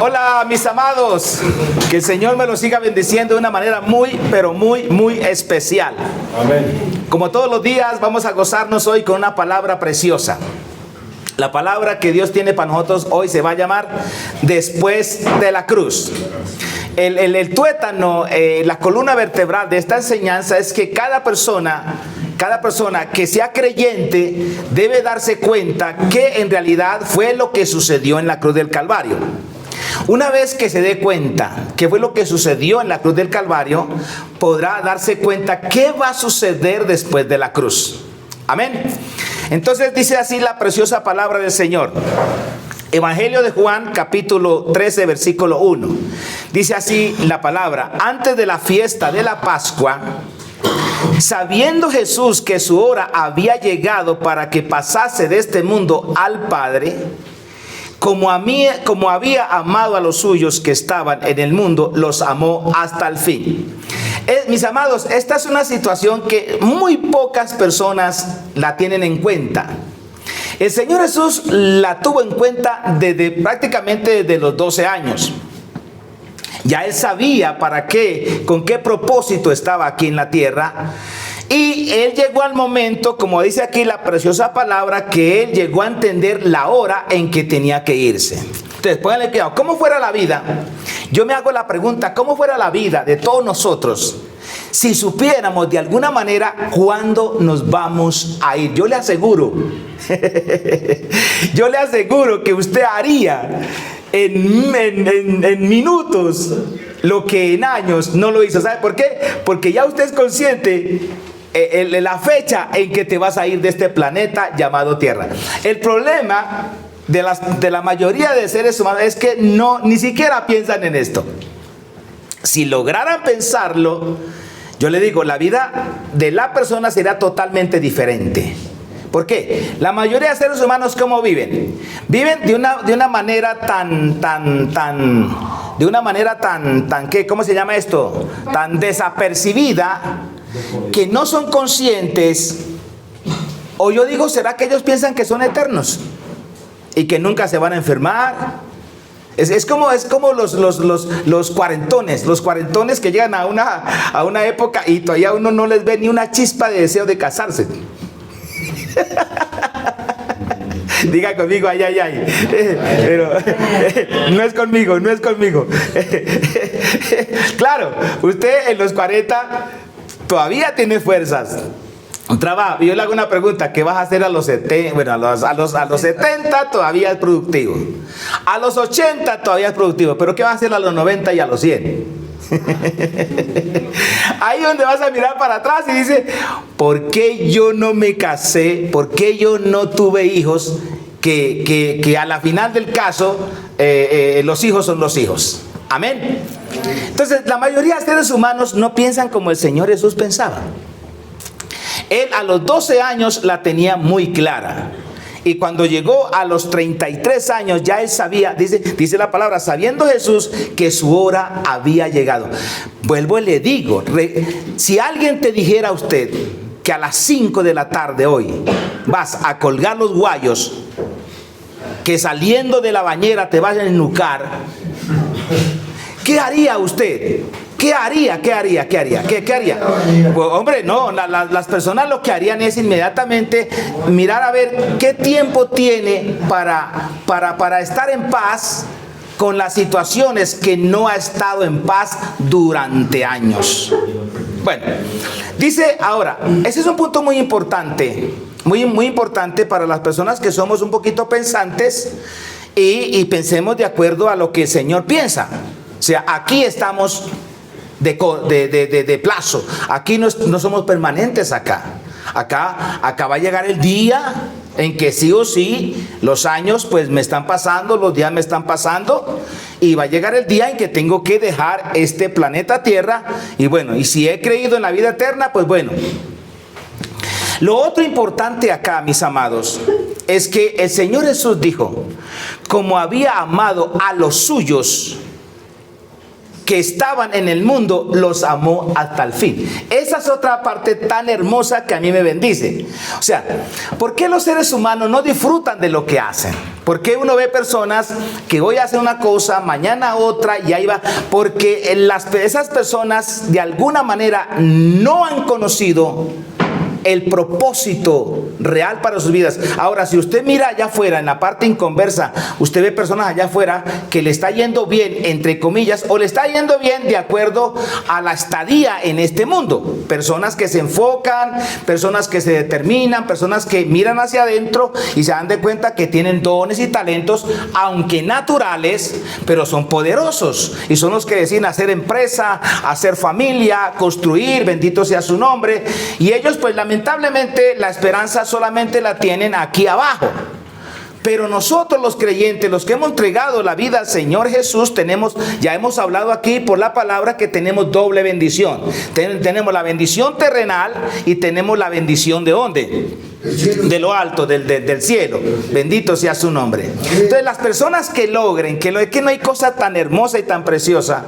Hola mis amados, que el Señor me los siga bendiciendo de una manera muy, pero muy especial. Amén. Como todos los días vamos a gozarnos hoy con una palabra preciosa. La palabra que Dios tiene para nosotros hoy se va a llamar después de la cruz. El tuétano, la columna vertebral de esta enseñanza es que cada persona que sea creyente debe darse cuenta que en realidad fue lo que sucedió en la cruz del Calvario. Una vez que se dé cuenta que fue lo que sucedió en la cruz del Calvario, podrá darse cuenta qué va a suceder después de la cruz. Amén. Entonces dice así la preciosa palabra del Señor. Evangelio de Juan, capítulo 13, versículo 1. Dice así la palabra: antes de la fiesta de la Pascua, sabiendo Jesús que su hora había llegado para que pasase de este mundo al Padre, como había amado a los suyos que estaban en el mundo, los amó hasta el fin. Mis amados, esta es una situación que muy pocas personas la tienen en cuenta. El Señor Jesús la tuvo en cuenta prácticamente desde los 12 años. Ya Él sabía para qué, con qué propósito estaba aquí en la tierra. Y Él llegó al momento, como dice aquí la preciosa palabra, que Él llegó a entender la hora en que tenía que irse. Entonces, pónganle cuidado. ¿Cómo fuera la vida? Yo me hago la pregunta, ¿cómo fuera la vida de todos nosotros si supiéramos de alguna manera cuándo nos vamos a ir? Yo le aseguro que usted haría en minutos lo que en años no lo hizo. ¿Sabe por qué? Porque ya usted es consciente la fecha en que te vas a ir de este planeta llamado Tierra. El problema de la mayoría de seres humanos es que ni siquiera piensan en esto. Si lograran pensarlo, yo le digo, la vida de la persona será totalmente diferente. ¿Por qué? La mayoría de seres humanos, ¿cómo viven? Viven de una manera ¿cómo se llama esto? Tan desapercibida, que no son conscientes. O yo digo, ¿será que ellos piensan que son eternos y que nunca se van a enfermar? Es como los cuarentones que llegan a una época y todavía uno no les ve ni una chispa de deseo de casarse. Diga conmigo, ay. Pero no es conmigo. Claro, usted en los 40 todavía tiene fuerzas. Trabaja. Yo le hago una pregunta: ¿qué vas a hacer a los 70? Bueno, a los 70 todavía es productivo. A los 80 todavía es productivo. Pero ¿qué vas a hacer a los 90 y a los 100? Ahí donde vas a mirar para atrás y dice: ¿por qué yo no me casé? ¿Por qué yo no tuve hijos? Que a la final del caso los hijos son los hijos. Amén. Entonces la mayoría de seres humanos no piensan como el Señor Jesús pensaba. Él a los 12 años la tenía muy clara. Y cuando llegó a los 33 años, ya él sabía, dice la palabra, sabiendo Jesús que su hora había llegado. Vuelvo y le digo, si alguien te dijera a usted que a las 5 de la tarde hoy vas a colgar los guayos, que saliendo de la bañera te vas a ennucar, ¿qué haría usted? ¿Qué haría? Pues, hombre, no, las personas lo que harían es inmediatamente mirar a ver qué tiempo tiene para estar en paz con las situaciones que no ha estado en paz durante años. Bueno, dice ahora, ese es un punto muy importante, muy importante para las personas que somos un poquito pensantes y pensemos de acuerdo a lo que el Señor piensa. O sea, aquí estamos de plazo. Aquí no somos permanentes acá. Acá va a llegar el día en que sí o sí los años pues me están pasando, los días me están pasando, y va a llegar el día en que tengo que dejar este planeta Tierra. Y bueno, y si he creído en la vida eterna, pues bueno. Lo otro importante acá, mis amados, es que el Señor Jesús dijo: como había amado a los suyos que estaban en el mundo, los amó hasta el fin. Esa es otra parte tan hermosa que a mí me bendice. O sea, ¿por qué los seres humanos no disfrutan de lo que hacen? ¿Por qué uno ve personas que hoy hacen una cosa, mañana otra y ahí va? Porque esas personas de alguna manera no han conocido el propósito real para sus vidas. Ahora, si usted mira allá afuera, en la parte inconversa, usted ve personas allá afuera que le está yendo bien, entre comillas, o le está yendo bien de acuerdo a la estadía en este mundo. Personas que se enfocan, personas que se determinan, personas que miran hacia adentro y se dan de cuenta que tienen dones y talentos, aunque naturales, pero son poderosos. Y son los que deciden hacer empresa, hacer familia, construir, bendito sea su nombre. Y ellos, pues, lamentablemente la esperanza solamente la tienen aquí abajo. Pero nosotros los creyentes, los que hemos entregado la vida al Señor Jesús, ya hemos hablado aquí por la palabra que tenemos doble bendición. Tenemos la bendición terrenal y tenemos la bendición ¿de dónde? De lo alto, del cielo. Bendito sea su nombre. Entonces las personas que logren, que no hay cosa tan hermosa y tan preciosa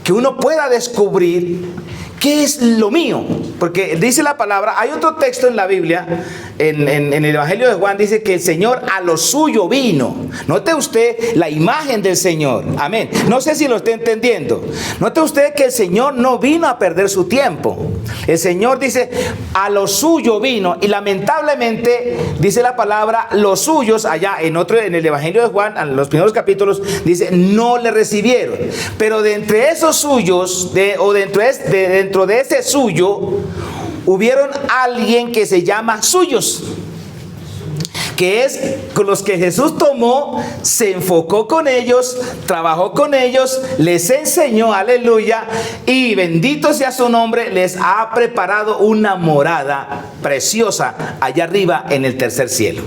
que uno pueda descubrir ¿qué es lo mío? Porque dice la palabra, hay otro texto en la Biblia, en el Evangelio de Juan, dice que el Señor a lo suyo vino. Note usted la imagen del Señor. Amén. No sé si lo está entendiendo. Note usted que el Señor no vino a perder su tiempo. El Señor dice, a lo suyo vino. Y lamentablemente, dice la palabra, los suyos, allá en el Evangelio de Juan, en los primeros capítulos, dice, no le recibieron. Pero de entre esos suyos, dentro de ese suyo, hubieron alguien que se llama suyos, que es con los que Jesús tomó, se enfocó con ellos, trabajó con ellos, les enseñó, aleluya, y bendito sea su nombre, les ha preparado una morada preciosa allá arriba en el tercer cielo,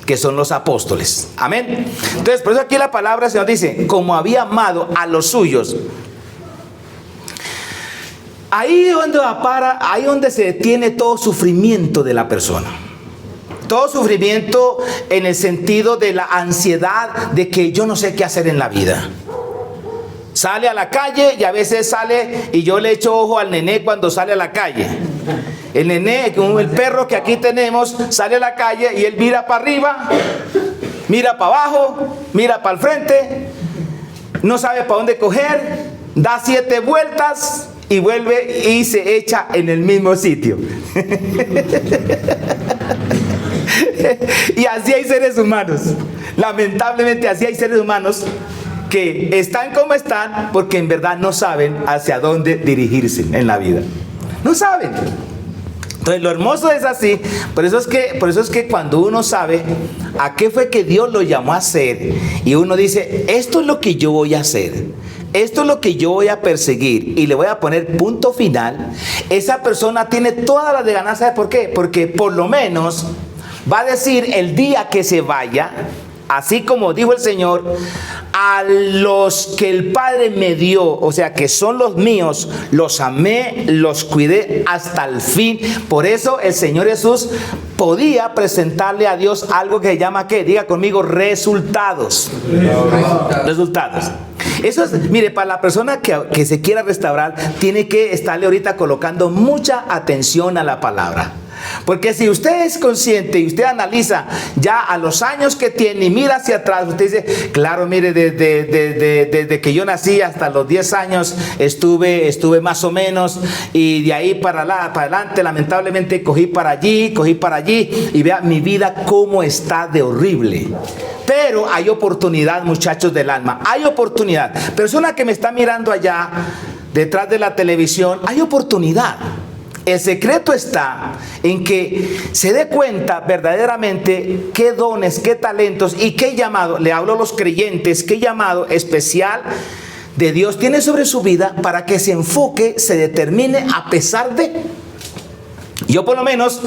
que son los apóstoles. Amén. Entonces, por eso aquí la palabra del Señor dice, como había amado a los suyos. Ahí donde se detiene todo sufrimiento de la persona. Todo sufrimiento en el sentido de la ansiedad de que yo no sé qué hacer en la vida. Sale a la calle y a veces sale, y yo le echo ojo al nené cuando sale a la calle. El nené, como el perro que aquí tenemos, sale a la calle y él mira para arriba, mira para abajo, mira para el frente, no sabe para dónde coger, da 7 vueltas y vuelve y se echa en el mismo sitio. Y así hay seres humanos. Lamentablemente así hay seres humanos que están como están porque en verdad no saben hacia dónde dirigirse en la vida. No saben. Entonces lo hermoso es así. Por eso es que cuando uno sabe a qué fue que Dios lo llamó a hacer, y uno dice, esto es lo que yo voy a hacer, esto es lo que yo voy a perseguir y le voy a poner punto final, esa persona tiene todas las de ganar. ¿Sabe por qué? Porque por lo menos va a decir el día que se vaya, así como dijo el Señor, a los que el Padre me dio, o sea que son los míos, los amé, los cuidé hasta el fin. Por eso el Señor Jesús podía presentarle a Dios algo que se llama, ¿qué? Diga conmigo, resultados. Resultados. Eso es, mire, para la persona que se quiera restaurar, tiene que estarle ahorita colocando mucha atención a la palabra. Porque si usted es consciente y usted analiza ya a los años que tiene y mira hacia atrás, usted dice, claro, mire, desde que yo nací hasta los 10 años estuve más o menos, y de ahí para adelante lamentablemente cogí para allí, y vea mi vida cómo está de horrible. Pero hay oportunidad, muchachos del alma, hay oportunidad. Persona que me está mirando allá detrás de la televisión, hay oportunidad. El secreto está en que se dé cuenta verdaderamente qué dones, qué talentos y qué llamado, le hablo a los creyentes, qué llamado especial de Dios tiene sobre su vida para que se enfoque, se determine a pesar de. Yo por lo menos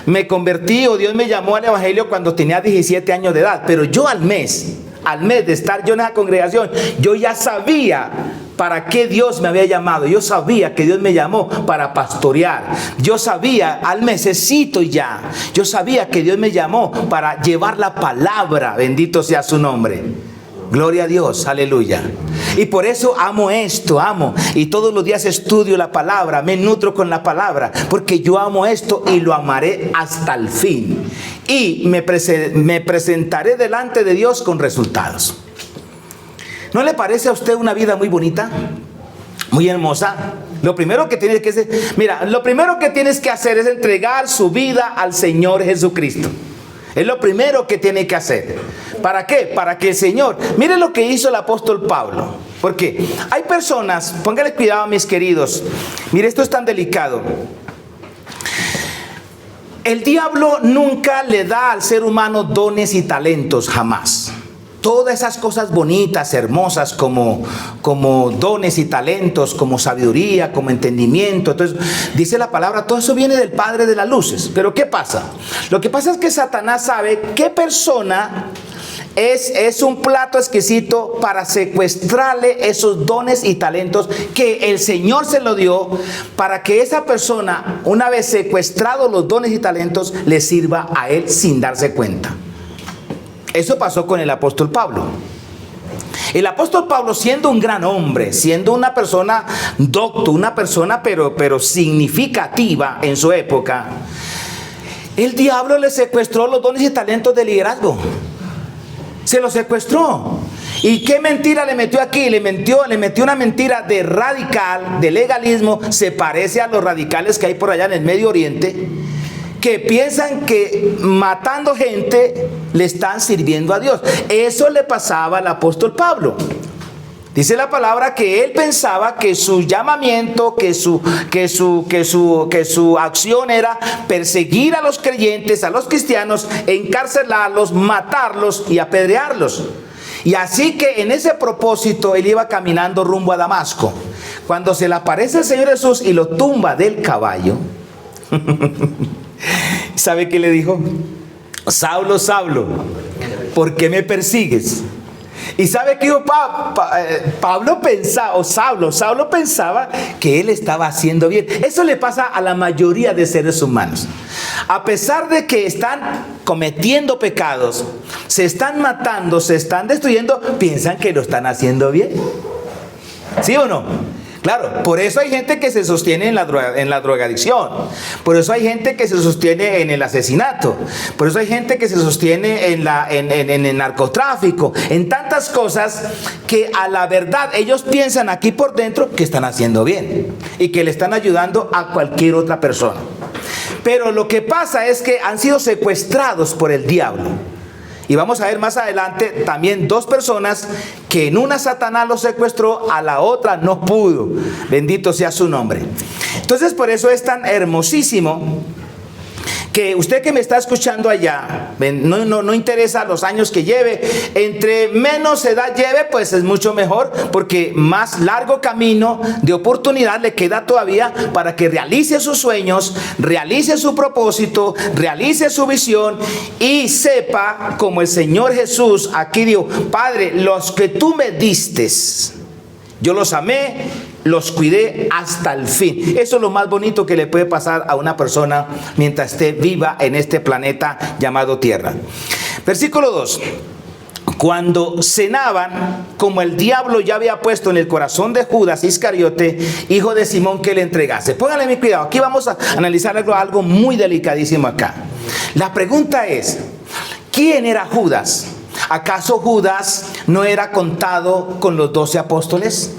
me convertí, o Dios me llamó al evangelio cuando tenía 17 años de edad, pero yo al mes de estar yo en esa congregación, yo ya sabía para qué Dios me había llamado. Yo sabía que Dios me llamó para pastorear. Yo sabía al mesecito ya, yo sabía que Dios me llamó para llevar la palabra, bendito sea su nombre. Gloria a Dios, aleluya. Y por eso amo esto, amo. Y todos los días estudio la palabra, me nutro con la palabra, porque yo amo esto y lo amaré hasta el fin. Y me presentaré delante de Dios con resultados. ¿No le parece a usted una vida muy bonita? Muy hermosa. Lo primero que tienes que hacer, mira, lo primero que tienes que hacer es entregar su vida al Señor Jesucristo. Es lo primero que tiene que hacer. ¿Para qué? Para que el Señor, mire lo que hizo el apóstol Pablo. Porque hay personas, póngale cuidado mis queridos, mire, esto es tan delicado. El diablo nunca le da al ser humano dones y talentos, jamás. Todas esas cosas bonitas, hermosas, como dones y talentos, como sabiduría, como entendimiento. Entonces, dice la palabra, todo eso viene del Padre de las luces. Pero ¿qué pasa? Lo que pasa es que Satanás sabe qué persona es un plato exquisito para secuestrarle esos dones y talentos que el Señor se lo dio, para que esa persona, una vez secuestrados los dones y talentos, le sirva a él sin darse cuenta. Eso pasó con el apóstol Pablo. El apóstol Pablo, siendo un gran hombre, siendo una persona docto, una persona pero significativa en su época, el diablo le secuestró los dones y talentos de liderazgo. Se los secuestró. ¿Y qué mentira le metió aquí? Le metió una mentira de radical, de legalismo. Se parece a los radicales que hay por allá en el Medio Oriente, que piensan que matando gente le están sirviendo a Dios. Eso le pasaba al apóstol Pablo. Dice la palabra que él pensaba que su llamamiento, que su acción era perseguir a los creyentes, a los cristianos, encarcelarlos, matarlos y apedrearlos. Y así que en ese propósito él iba caminando rumbo a Damasco. Cuando se le aparece el Señor Jesús y lo tumba del caballo, ¿sabe qué le dijo? Saulo, Saulo, ¿por qué me persigues? ¿Y sabe qué dijo Pablo? Pensaba, o Saulo pensaba que él estaba haciendo bien. Eso le pasa a la mayoría de seres humanos. A pesar de que están cometiendo pecados, se están matando, se están destruyendo, piensan que lo están haciendo bien. ¿Sí o no? Claro, por eso hay gente que se sostiene en la drogadicción, por eso hay gente que se sostiene en el asesinato, por eso hay gente que se sostiene en el narcotráfico, en tantas cosas que a la verdad ellos piensan aquí por dentro que están haciendo bien y que le están ayudando a cualquier otra persona. Pero lo que pasa es que han sido secuestrados por el diablo. Y vamos a ver más adelante también dos personas que en una Satanás los secuestró, a la otra no pudo. Bendito sea su nombre. Entonces por eso es tan hermosísimo que usted que me está escuchando allá, no interesa los años que lleve, entre menos edad lleve, pues es mucho mejor, porque más largo camino de oportunidad le queda todavía para que realice sus sueños, realice su propósito, realice su visión y sepa, como el Señor Jesús aquí dijo, Padre, los que tú me distes, yo los amé, los cuidé hasta el fin. Eso es lo más bonito que le puede pasar a una persona mientras esté viva en este planeta llamado Tierra. Versículo 2. Cuando cenaban, como el diablo ya había puesto en el corazón de Judas Iscariote, hijo de Simón, que le entregase. Póngale mi cuidado. Aquí vamos a analizar algo muy delicadísimo acá. La pregunta es, ¿quién era Judas? ¿Acaso Judas no era contado con los 12 apóstoles?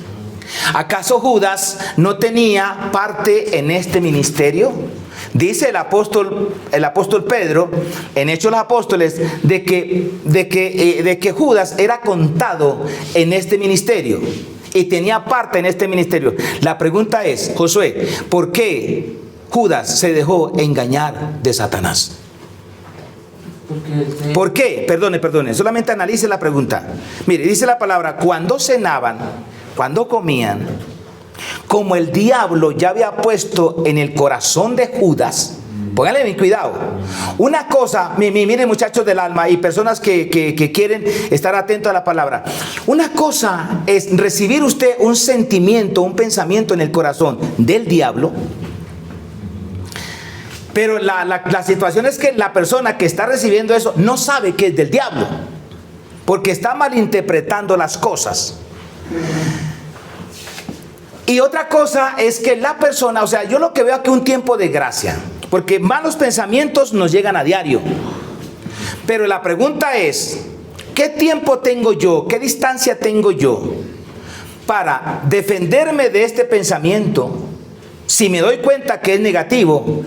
¿Acaso Judas no tenía parte en este ministerio? Dice el apóstol Pedro en Hechos de los Apóstoles de que Judas era contado en este ministerio y tenía parte en este ministerio. La pregunta es, Josué, ¿por qué Judas se dejó engañar de Satanás? ¿Por qué? Perdone, solamente analice la pregunta. Mire, dice la palabra, cuando cenaban, cuando comían, como el diablo ya había puesto en el corazón de Judas, póngale bien cuidado. Una cosa, miren muchachos del alma y personas que quieren estar atentos a la palabra. Una cosa es recibir usted un sentimiento, un pensamiento en el corazón del diablo. Pero la situación es que la persona que está recibiendo eso no sabe que es del diablo, porque está malinterpretando las cosas. Y otra cosa es que la persona, o sea, yo lo que veo aquí un tiempo de gracia, porque malos pensamientos nos llegan a diario. Pero la pregunta es, ¿qué tiempo tengo yo? ¿Qué distancia tengo yo para defenderme de este pensamiento si me doy cuenta que es negativo?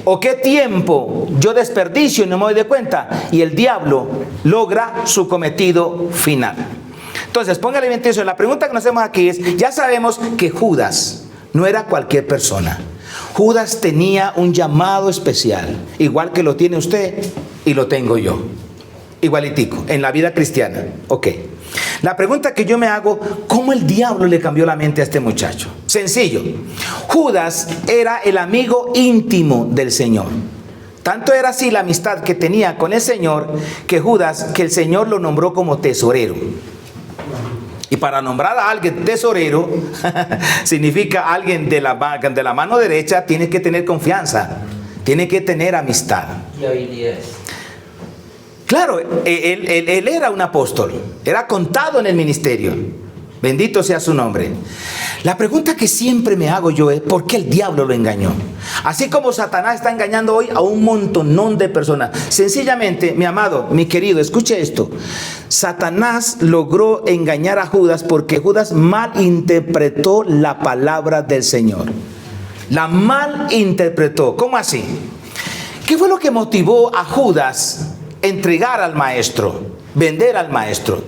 ¿O qué tiempo yo desperdicio y no me doy de cuenta? Y el diablo logra su cometido final. Entonces, póngale bien atención. La pregunta que nos hacemos aquí es, ya sabemos que Judas no era cualquier persona. Judas tenía un llamado especial, igual que lo tiene usted y lo tengo yo. Igualitico, en la vida cristiana. Ok. La pregunta que yo me hago, ¿cómo el diablo le cambió la mente a este muchacho? Sencillo. Judas era el amigo íntimo del Señor. Tanto era así la amistad que tenía con el Señor, que Judas, que el Señor lo nombró como tesorero. Y para nombrar a alguien tesorero, significa alguien de la mano derecha, tiene que tener confianza, tiene que tener amistad. Y hoy día es. Claro, él era un apóstol, era contado en el ministerio. Bendito sea su nombre. La pregunta que siempre me hago yo es, ¿por qué el diablo lo engañó? Así como Satanás está engañando hoy a un montonón de personas. Sencillamente, mi amado, mi querido, escuche esto. Satanás logró engañar a Judas porque Judas malinterpretó la palabra del Señor. La malinterpretó. ¿Cómo así? ¿Qué fue lo que motivó a Judas a entregar al maestro, vender al maestro?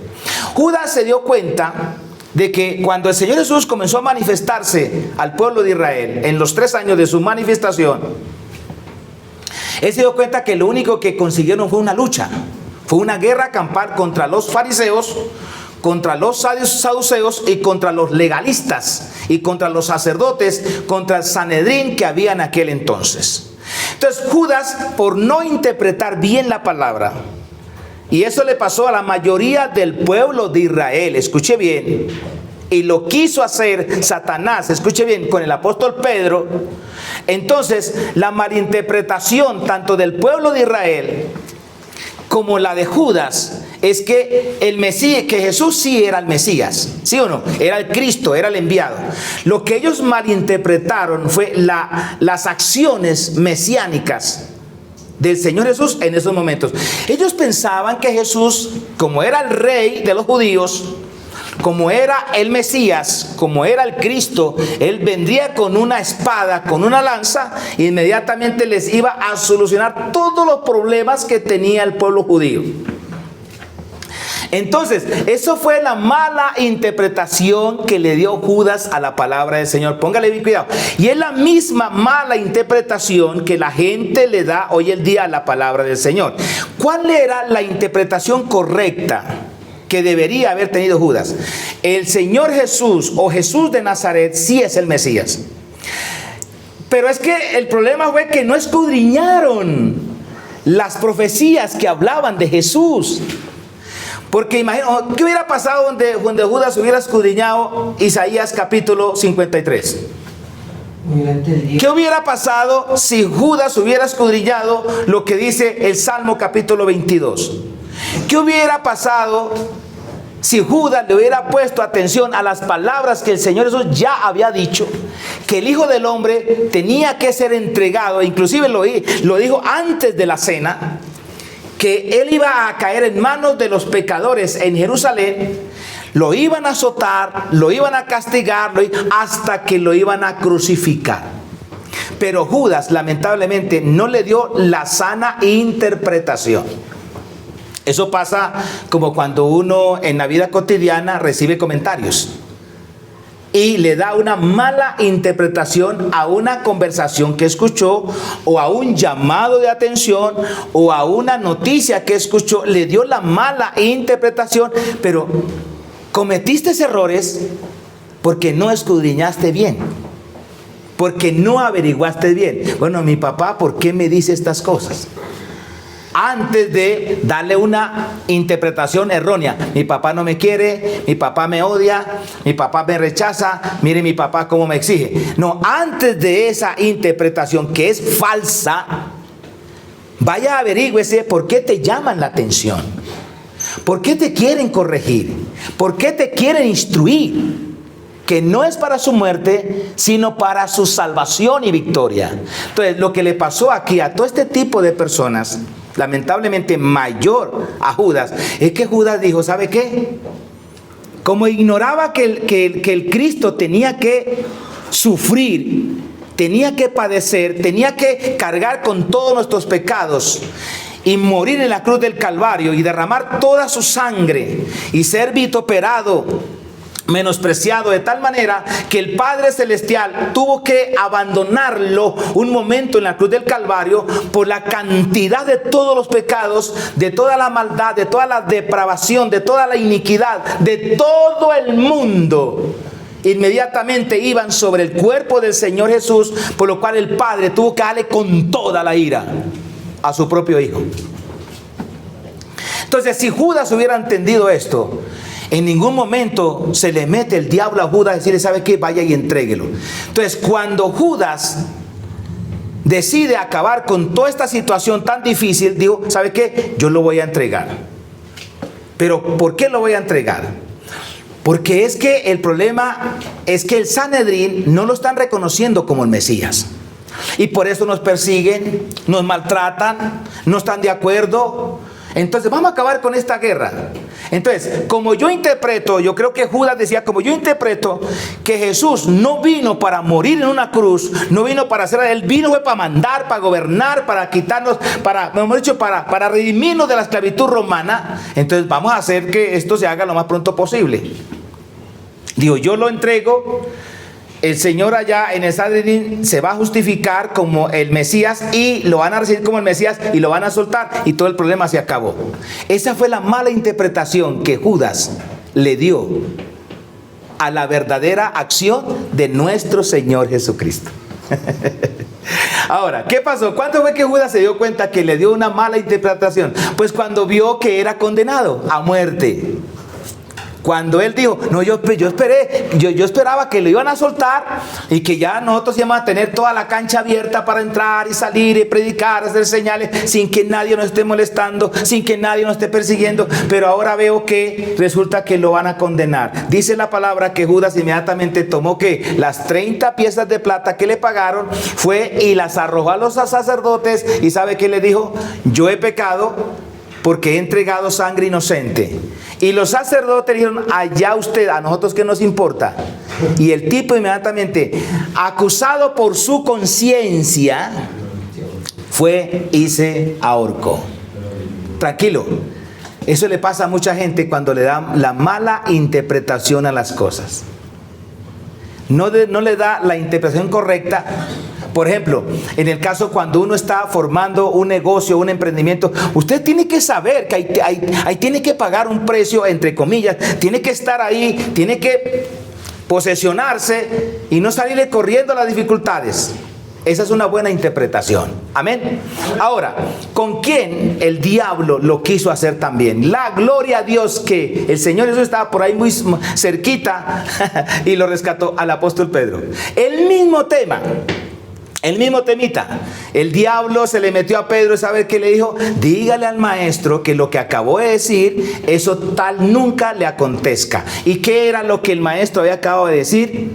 Judas se dio cuenta de que cuando el Señor Jesús comenzó a manifestarse al pueblo de Israel, en los 3 años de su manifestación, él se dio cuenta que lo único que consiguieron fue una lucha, fue una guerra campal contra los fariseos, contra los saduceos y contra los legalistas y contra los sacerdotes, contra el Sanedrín que había en aquel entonces. Entonces Judas, por no interpretar bien la palabra, y eso le pasó a la mayoría del pueblo de Israel, escuche bien, y lo quiso hacer Satanás, escuche bien, con el apóstol Pedro. Entonces la malinterpretación tanto del pueblo de Israel como la de Judas es que el Mesías, que Jesús sí era el Mesías, ¿sí o no? Era el Cristo, era el enviado. Lo que ellos malinterpretaron fue las acciones mesiánicas del Señor Jesús en esos momentos. Ellos pensaban que Jesús, como era el rey de los judíos, como era el Mesías, como era el Cristo, él vendría con una espada, con una lanza, e inmediatamente les iba a solucionar todos los problemas que tenía el pueblo judío. Entonces, eso fue la mala interpretación que le dio Judas a la palabra del Señor. Póngale bien cuidado. Y es la misma mala interpretación que la gente le da hoy en día a la palabra del Señor. ¿Cuál era la interpretación correcta que debería haber tenido Judas? El Señor Jesús o Jesús de Nazaret sí es el Mesías. Pero es que el problema fue que no escudriñaron las profecías que hablaban de Jesús. Porque imagino, ¿qué hubiera pasado donde Judas hubiera escudriñado Isaías capítulo 53? ¿Qué hubiera pasado si Judas hubiera escudriñado lo que dice el Salmo capítulo 22? ¿Qué hubiera pasado si Judas le hubiera puesto atención a las palabras que el Señor Jesús ya había dicho? Que el Hijo del Hombre tenía que ser entregado, inclusive lo dijo antes de la cena, que él iba a caer en manos de los pecadores en Jerusalén, lo iban a azotar, lo iban a castigar, hasta que lo iban a crucificar. Pero Judas lamentablemente no le dio la sana interpretación. Eso pasa como cuando uno en la vida cotidiana recibe comentarios y le da una mala interpretación a una conversación que escuchó, o a un llamado de atención, o a una noticia que escuchó. Le dio la mala interpretación, pero cometiste errores porque no escudriñaste bien, porque no averiguaste bien. Bueno, mi papá, ¿por qué me dice estas cosas? Antes de darle una interpretación errónea. Mi papá no me quiere, mi papá me odia, mi papá me rechaza, mire mi papá cómo me exige. No, antes de esa interpretación que es falsa, vaya, averígüese por qué te llaman la atención. ¿Por qué te quieren corregir? ¿Por qué te quieren instruir? Que no es para su muerte, sino para su salvación y victoria. Entonces, lo que le pasó aquí a todo este tipo de personas, lamentablemente mayor a Judas, es que Judas dijo, ¿sabe qué? Como ignoraba que el Cristo tenía que sufrir, tenía que padecer, tenía que cargar con todos nuestros pecados y morir en la cruz del Calvario y derramar toda su sangre y ser vituperado, menospreciado de tal manera que el Padre Celestial tuvo que abandonarlo un momento en la cruz del Calvario por la cantidad de todos los pecados, de toda la maldad, de toda la depravación, de toda la iniquidad, de todo el mundo. Inmediatamente iban sobre el cuerpo del Señor Jesús, por lo cual el Padre tuvo que darle con toda la ira a su propio Hijo. Entonces, si Judas hubiera entendido esto, en ningún momento se le mete el diablo a Judas a decirle, ¿sabe qué? Vaya y entréguelo. Entonces, cuando Judas decide acabar con toda esta situación tan difícil, dijo, ¿sabe qué? Yo lo voy a entregar. Pero, ¿por qué lo voy a entregar? Porque es que el problema es que el Sanedrín no lo están reconociendo como el Mesías. Y por eso nos persiguen, nos maltratan, no están de acuerdo. Entonces vamos a acabar con esta guerra. Entonces, como yo interpreto, yo creo que Judas decía, como yo interpreto que Jesús no vino para morir en una cruz, no vino para hacer, él vino fue para mandar, para gobernar, para quitarnos, hemos dicho, para redimirnos de la esclavitud romana. Entonces vamos a hacer que esto se haga lo más pronto posible. Digo, yo lo entrego. El Señor allá en el Sanedrín se va a justificar como el Mesías y lo van a recibir como el Mesías y lo van a soltar y todo el problema se acabó. Esa fue la mala interpretación que Judas le dio a la verdadera acción de nuestro Señor Jesucristo. Ahora, ¿qué pasó? ¿Cuándo fue que Judas se dio cuenta que le dio una mala interpretación? Pues cuando vio que era condenado a muerte. Cuando él dijo, no, yo esperaba que lo iban a soltar y que ya nosotros íbamos a tener toda la cancha abierta para entrar y salir y predicar, hacer señales sin que nadie nos esté molestando, sin que nadie nos esté persiguiendo. Pero ahora veo que resulta que lo van a condenar. Dice la palabra que Judas inmediatamente tomó que las 30 piezas de plata que le pagaron, fue y las arrojó a los sacerdotes y ¿sabe qué le dijo? Yo he pecado porque he entregado sangre inocente. Y los sacerdotes dijeron, allá usted, a nosotros qué nos importa. Y el tipo inmediatamente, acusado por su conciencia, fue y se ahorcó. Tranquilo, eso le pasa a mucha gente cuando le da la mala interpretación a las cosas. No le da la interpretación correcta. Por ejemplo, en el caso cuando uno está formando un negocio, un emprendimiento, usted tiene que saber que ahí tiene que pagar un precio, entre comillas, tiene que estar ahí, tiene que posesionarse y no salirle corriendo a las dificultades. Esa es una buena interpretación. Amén. Ahora, ¿con quién el diablo lo quiso hacer también? La gloria a Dios que el Señor Jesús estaba por ahí muy cerquita y lo rescató al apóstol Pedro. El mismo tema. El mismo temita. El diablo se le metió a Pedro y ¿sabe qué le dijo? Dígale al maestro que lo que acabó de decir, eso tal nunca le acontezca. ¿Y qué era lo que el maestro había acabado de decir?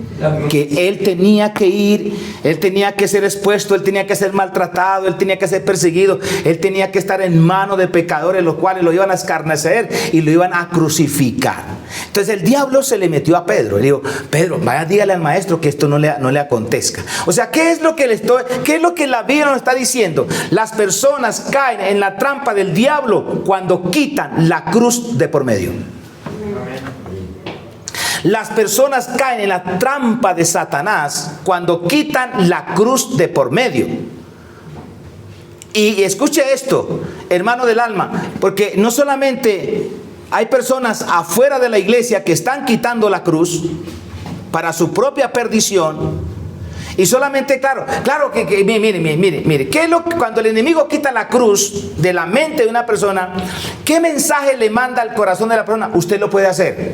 Que él tenía que ir, él tenía que ser expuesto, él tenía que ser maltratado, él tenía que ser perseguido, él tenía que estar en manos de pecadores, los cuales lo iban a escarnecer y lo iban a crucificar. Entonces el diablo se le metió a Pedro. Le dijo, Pedro, vaya, dígale al maestro que esto no le acontezca. O sea, ¿qué es lo que ¿qué es lo que la Biblia nos está diciendo? Las personas caen en la trampa del diablo cuando quitan la cruz de por medio. Las personas caen en la trampa de Satanás cuando quitan la cruz de por medio. Y escuche esto, hermano del alma, porque no solamente hay personas afuera de la iglesia que están quitando la cruz para su propia perdición. Y solamente, claro que mire, ¿qué es lo que cuando el enemigo quita la cruz de la mente de una persona? ¿Qué mensaje le manda al corazón de la persona? Usted lo puede hacer.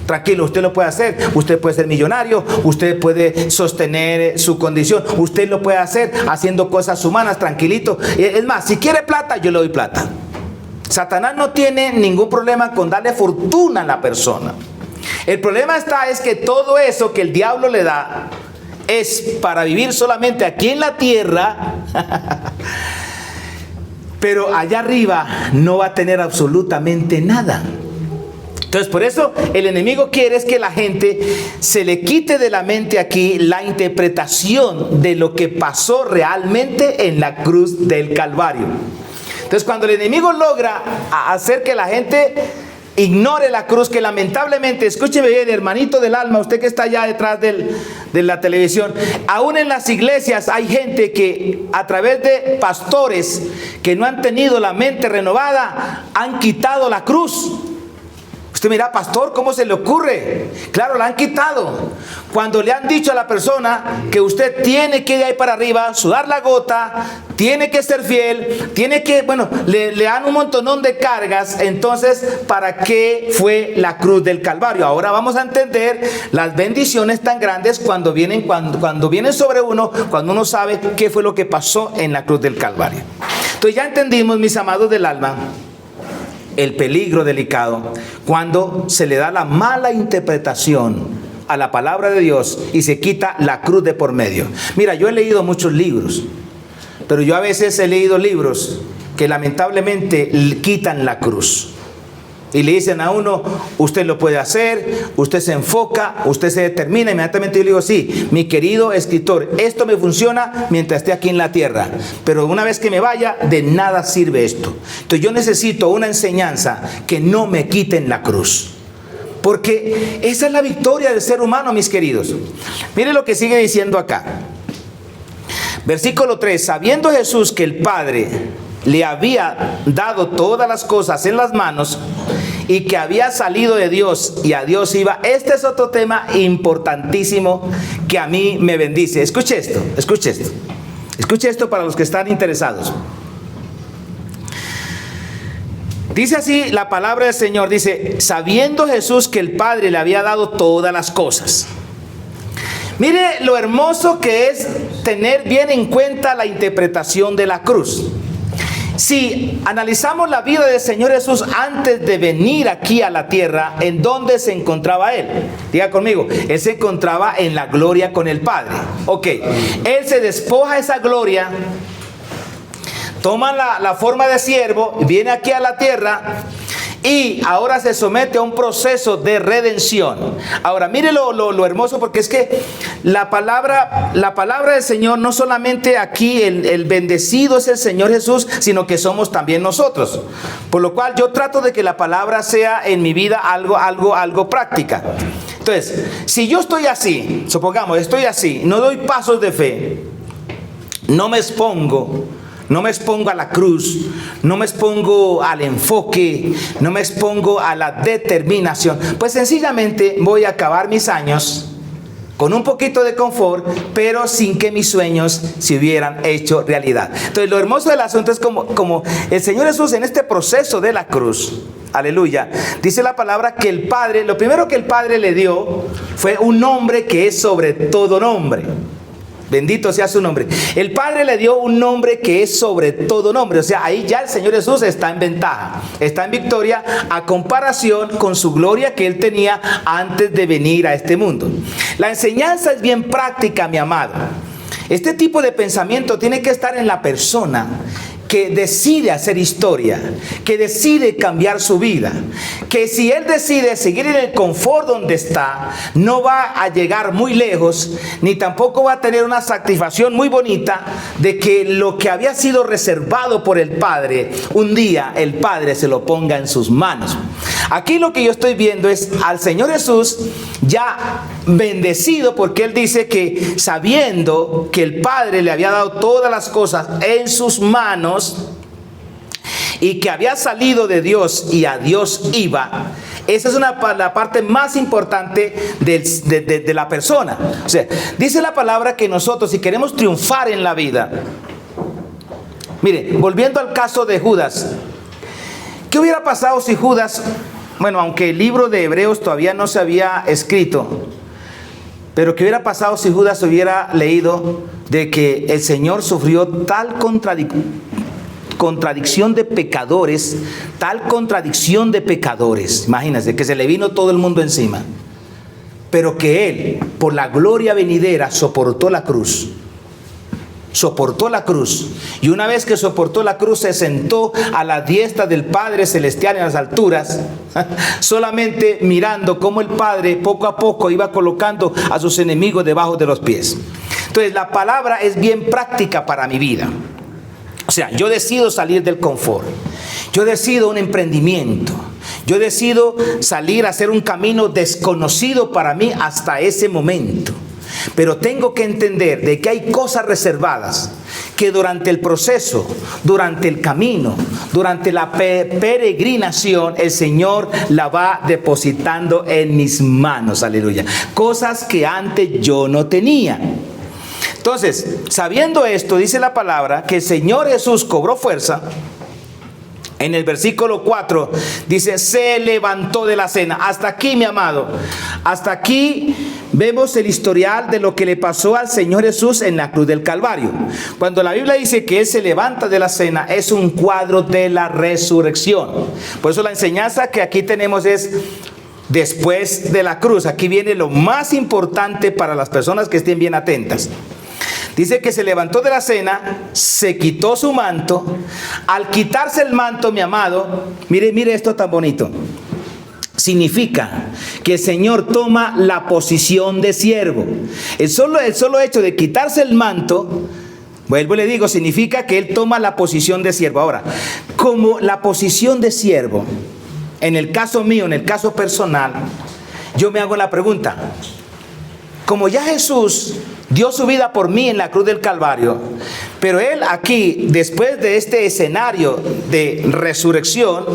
Tranquilo, usted lo puede hacer. Usted puede ser millonario, usted puede sostener su condición, usted lo puede hacer haciendo cosas humanas, tranquilito. Es más, si quiere plata, yo le doy plata. Satanás no tiene ningún problema con darle fortuna a la persona. El problema es que todo eso que el diablo le da es para vivir solamente aquí en la tierra, pero allá arriba no va a tener absolutamente nada. Entonces, por eso el enemigo quiere es que la gente se le quite de la mente aquí la interpretación de lo que pasó realmente en la cruz del Calvario. Entonces, cuando el enemigo logra hacer que la gente ignore la cruz, que lamentablemente, escúcheme bien, hermanito del alma, usted que está allá detrás de la televisión, aún en las iglesias hay gente que a través de pastores que no han tenido la mente renovada, han quitado la cruz. Usted mira, pastor, ¿cómo se le ocurre? Claro, la han quitado. Cuando le han dicho a la persona que usted tiene que ir ahí para arriba, sudar la gota, tiene que ser fiel, tiene que, bueno, le dan un montonón de cargas. Entonces, ¿para qué fue la cruz del Calvario? Ahora vamos a entender las bendiciones tan grandes cuando vienen sobre uno, cuando uno sabe qué fue lo que pasó en la cruz del Calvario. Entonces ya entendimos, mis amados del alma, el peligro delicado cuando se le da la mala interpretación a la palabra de Dios y se quita la cruz de por medio. Mira, yo he leído muchos libros, pero yo a veces he leído libros que lamentablemente quitan la cruz y le dicen a uno, usted lo puede hacer, usted se enfoca, usted se determina. Inmediatamente yo le digo, sí, mi querido escritor, esto me funciona mientras esté aquí en la tierra, pero una vez que me vaya, de nada sirve esto. Entonces yo necesito una enseñanza que no me quiten la cruz, porque esa es la victoria del ser humano, mis queridos. Mire lo que sigue diciendo acá. Versículo 3, sabiendo Jesús que el Padre le había dado todas las cosas en las manos y que había salido de Dios y a Dios iba. Este es otro tema importantísimo que a mí me bendice. Escuche esto, escuche esto. Escuche esto para los que están interesados. Dice así la palabra del Señor, dice, sabiendo Jesús que el Padre le había dado todas las cosas. Mire lo hermoso que es tener bien en cuenta la interpretación de la cruz. Si analizamos la vida del Señor Jesús antes de venir aquí a la tierra, ¿en dónde se encontraba Él? Diga conmigo, Él se encontraba en la gloria con el Padre. Ok, Él se despoja de esa gloria, toma la forma de siervo, viene aquí a la tierra y ahora se somete a un proceso de redención. Ahora, mire lo hermoso, porque es que la palabra del Señor, no solamente aquí el bendecido es el Señor Jesús, sino que somos también nosotros. Por lo cual yo trato de que la palabra sea en mi vida algo práctica. Entonces, si yo estoy así, supongamos, estoy así, no doy pasos de fe, no me expongo a la cruz, no me expongo al enfoque, no me expongo a la determinación, pues sencillamente voy a acabar mis años con un poquito de confort, pero sin que mis sueños se hubieran hecho realidad. Entonces lo hermoso del asunto es como el Señor Jesús en este proceso de la cruz, aleluya, dice la palabra que el Padre, lo primero que el Padre le dio fue un nombre que es sobre todo nombre. Bendito sea su nombre. El Padre le dio un nombre que es sobre todo nombre. O sea, ahí ya el Señor Jesús está en ventaja, está en victoria a comparación con su gloria que Él tenía antes de venir a este mundo. La enseñanza es bien práctica, mi amado. Este tipo de pensamiento tiene que estar en la persona que decide hacer historia, que decide cambiar su vida, que si él decide seguir en el confort donde está, no va a llegar muy lejos, ni tampoco va a tener una satisfacción muy bonita de que lo que había sido reservado por el Padre, un día el Padre se lo ponga en sus manos. Aquí lo que yo estoy viendo es al Señor Jesús ya bendecido, porque Él dice que sabiendo que el Padre le había dado todas las cosas en sus manos y que había salido de Dios y a Dios iba. Esa es la parte más importante de la persona. O sea, dice la palabra que nosotros, si queremos triunfar en la vida, mire, volviendo al caso de Judas, ¿qué hubiera pasado si Judas, bueno, aunque el libro de Hebreos todavía no se había escrito, pero qué hubiera pasado si Judas hubiera leído de que el Señor sufrió tal contradicción de pecadores, tal contradicción de pecadores, imagínense, que se le vino todo el mundo encima, pero que Él, por la gloria venidera, soportó la cruz. Soportó la cruz, y una vez que soportó la cruz se sentó a la diestra del Padre Celestial en las alturas, solamente mirando cómo el Padre poco a poco iba colocando a sus enemigos debajo de los pies. Entonces la palabra es bien práctica para mi vida. O sea, yo decido salir del confort, yo decido un emprendimiento, yo decido salir a hacer un camino desconocido para mí hasta ese momento. Pero tengo que entender de que hay cosas reservadas que durante el proceso, durante el camino, durante la peregrinación, el Señor la va depositando en mis manos, aleluya. Cosas que antes yo no tenía. Entonces, sabiendo esto, dice la palabra que el Señor Jesús cobró fuerza. En el versículo 4 dice, se levantó de la cena. Hasta aquí, mi amado, hasta aquí vemos el historial de lo que le pasó al Señor Jesús en la cruz del Calvario. Cuando la Biblia dice que Él se levanta de la cena, es un cuadro de la resurrección. Por eso la enseñanza que aquí tenemos es después de la cruz. Aquí viene lo más importante para las personas que estén bien atentas. Dice que se levantó de la cena, se quitó su manto. Al quitarse el manto, mi amado, mire esto tan bonito. Significa que el Señor toma la posición de siervo. El solo hecho de quitarse el manto, vuelvo y le digo, significa que Él toma la posición de siervo. Ahora, como la posición de siervo, en el caso mío, en el caso personal, yo me hago la pregunta. Como ya Jesús dio su vida por mí en la cruz del Calvario, pero Él aquí, después de este escenario de resurrección,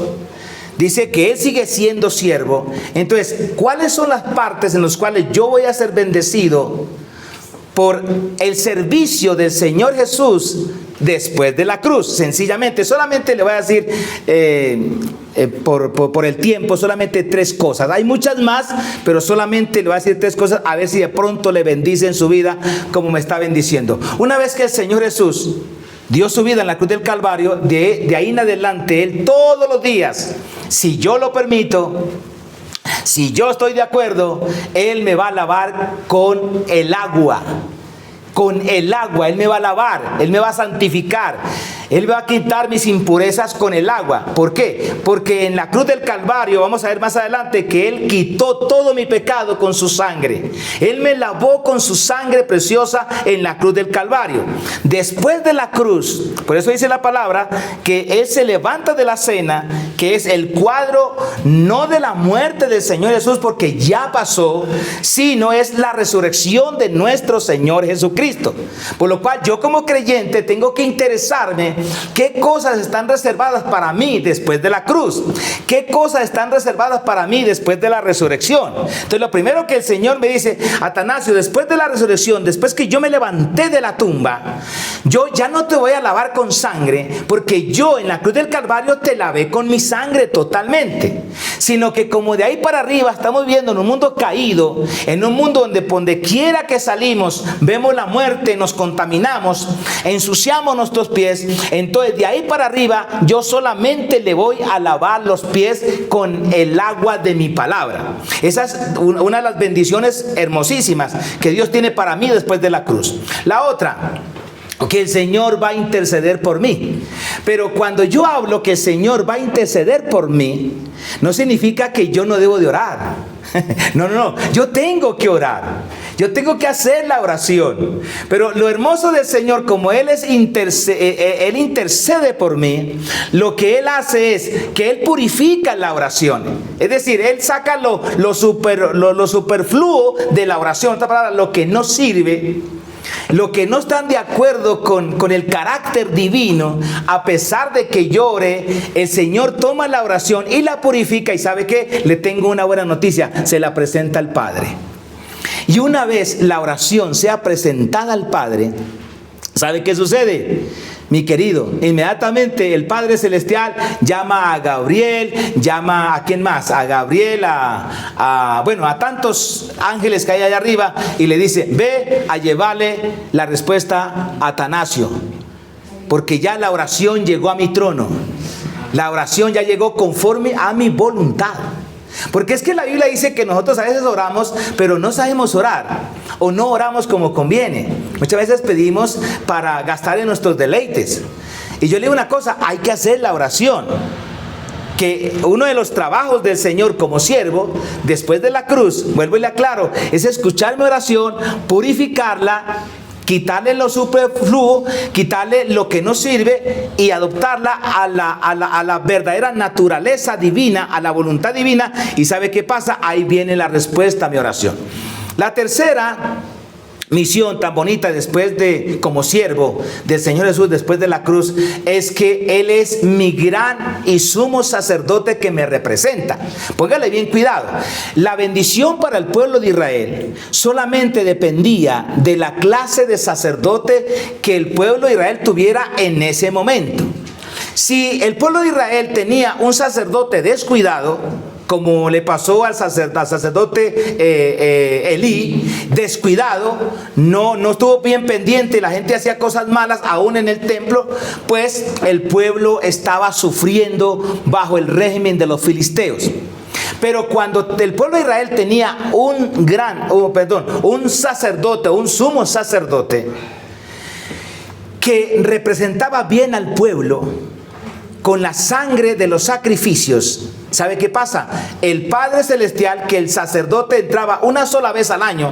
dice que Él sigue siendo siervo. Entonces, ¿cuáles son las partes en las cuales yo voy a ser bendecido por el servicio del Señor Jesús después de la cruz? Sencillamente, solamente le voy a decir por el tiempo, solamente 3 cosas. Hay muchas más, pero solamente le voy a decir 3 cosas, a ver si de pronto le bendice en su vida como me está bendiciendo. Una vez que el Señor Jesús dio su vida en la cruz del Calvario, de ahí en adelante, Él todos los días, si yo lo permito, si yo estoy de acuerdo, Él me va a lavar con el agua. Con el agua, Él me va a lavar, Él me va a santificar, Él va a quitar mis impurezas con el agua. ¿Por qué? Porque en la cruz del Calvario, vamos a ver más adelante, que Él quitó todo mi pecado con su sangre. Él me lavó con su sangre preciosa en la cruz del Calvario. Después de la cruz, por eso dice la palabra, que Él se levanta de la cena, que es el cuadro no de la muerte del Señor Jesús, porque ya pasó, sino es la resurrección de nuestro Señor Jesucristo. Por lo cual yo como creyente tengo que interesarme qué cosas están reservadas para mí después de la cruz, qué cosas están reservadas para mí después de la resurrección. Entonces lo primero que el Señor me dice, Atanasio, después de la resurrección, después que yo me levanté de la tumba, yo ya no te voy a lavar con sangre, porque yo en la cruz del Calvario te lavé con mi sangre totalmente, sino que como de ahí para arriba estamos viviendo en un mundo caído, en un mundo donde quiera que salimos vemos la muerte, nos contaminamos, ensuciamos nuestros pies. Entonces de ahí para arriba yo solamente le voy a lavar los pies con el agua de mi palabra. Esa es una de las bendiciones hermosísimas que Dios tiene para mí después de la cruz. La otra, que el Señor va a interceder por mí. Pero cuando yo hablo que el Señor va a interceder por mí, no significa que yo no debo de orar. No, yo tengo que orar, yo tengo que hacer la oración. Pero lo hermoso del Señor, como Él intercede por mí, lo que Él hace es que Él purifica la oración. Es decir, Él saca lo superfluo de la oración, esta palabra, lo que no sirve, lo que no están de acuerdo con el carácter divino. A pesar de que llore, el Señor toma la oración y la purifica. Y ¿sabe qué? Le tengo una buena noticia, se la presenta al Padre. Y una vez la oración sea presentada al Padre, ¿sabe qué sucede? Mi querido, inmediatamente el Padre Celestial llama a Gabriel, llama a ¿quién más? A Gabriel, a tantos ángeles que hay allá arriba, y le dice, ve a llevarle la respuesta a Atanasio. Porque ya la oración llegó a mi trono. La oración ya llegó conforme a mi voluntad. Porque es que la Biblia dice que nosotros a veces oramos, pero no sabemos orar, o no oramos como conviene. Muchas veces pedimos para gastar en nuestros deleites. Y yo le digo una cosa, hay que hacer la oración. Que uno de los trabajos del Señor como siervo, después de la cruz, vuelvo y le aclaro, es escuchar mi oración, purificarla, quitarle lo superfluo, quitarle lo que no sirve y adoptarla a la verdadera naturaleza divina, a la voluntad divina. ¿Y sabe qué pasa? Ahí viene la respuesta a mi oración. La tercera misión tan bonita después de, como siervo del Señor Jesús después de la cruz, es que Él es mi gran y sumo sacerdote que me representa. Póngale bien cuidado. La bendición para el pueblo de Israel solamente dependía de la clase de sacerdote que el pueblo de Israel tuviera en ese momento. Si el pueblo de Israel tenía un sacerdote descuidado, como le pasó al sacerdote Elí, descuidado, no estuvo bien pendiente, la gente hacía cosas malas aún en el templo, pues el pueblo estaba sufriendo bajo el régimen de los filisteos. Pero cuando el pueblo de Israel tenía un sacerdote, un sumo sacerdote, que representaba bien al pueblo, con la sangre de los sacrificios, ¿sabe qué pasa? El Padre Celestial, que el sacerdote entraba una sola vez al año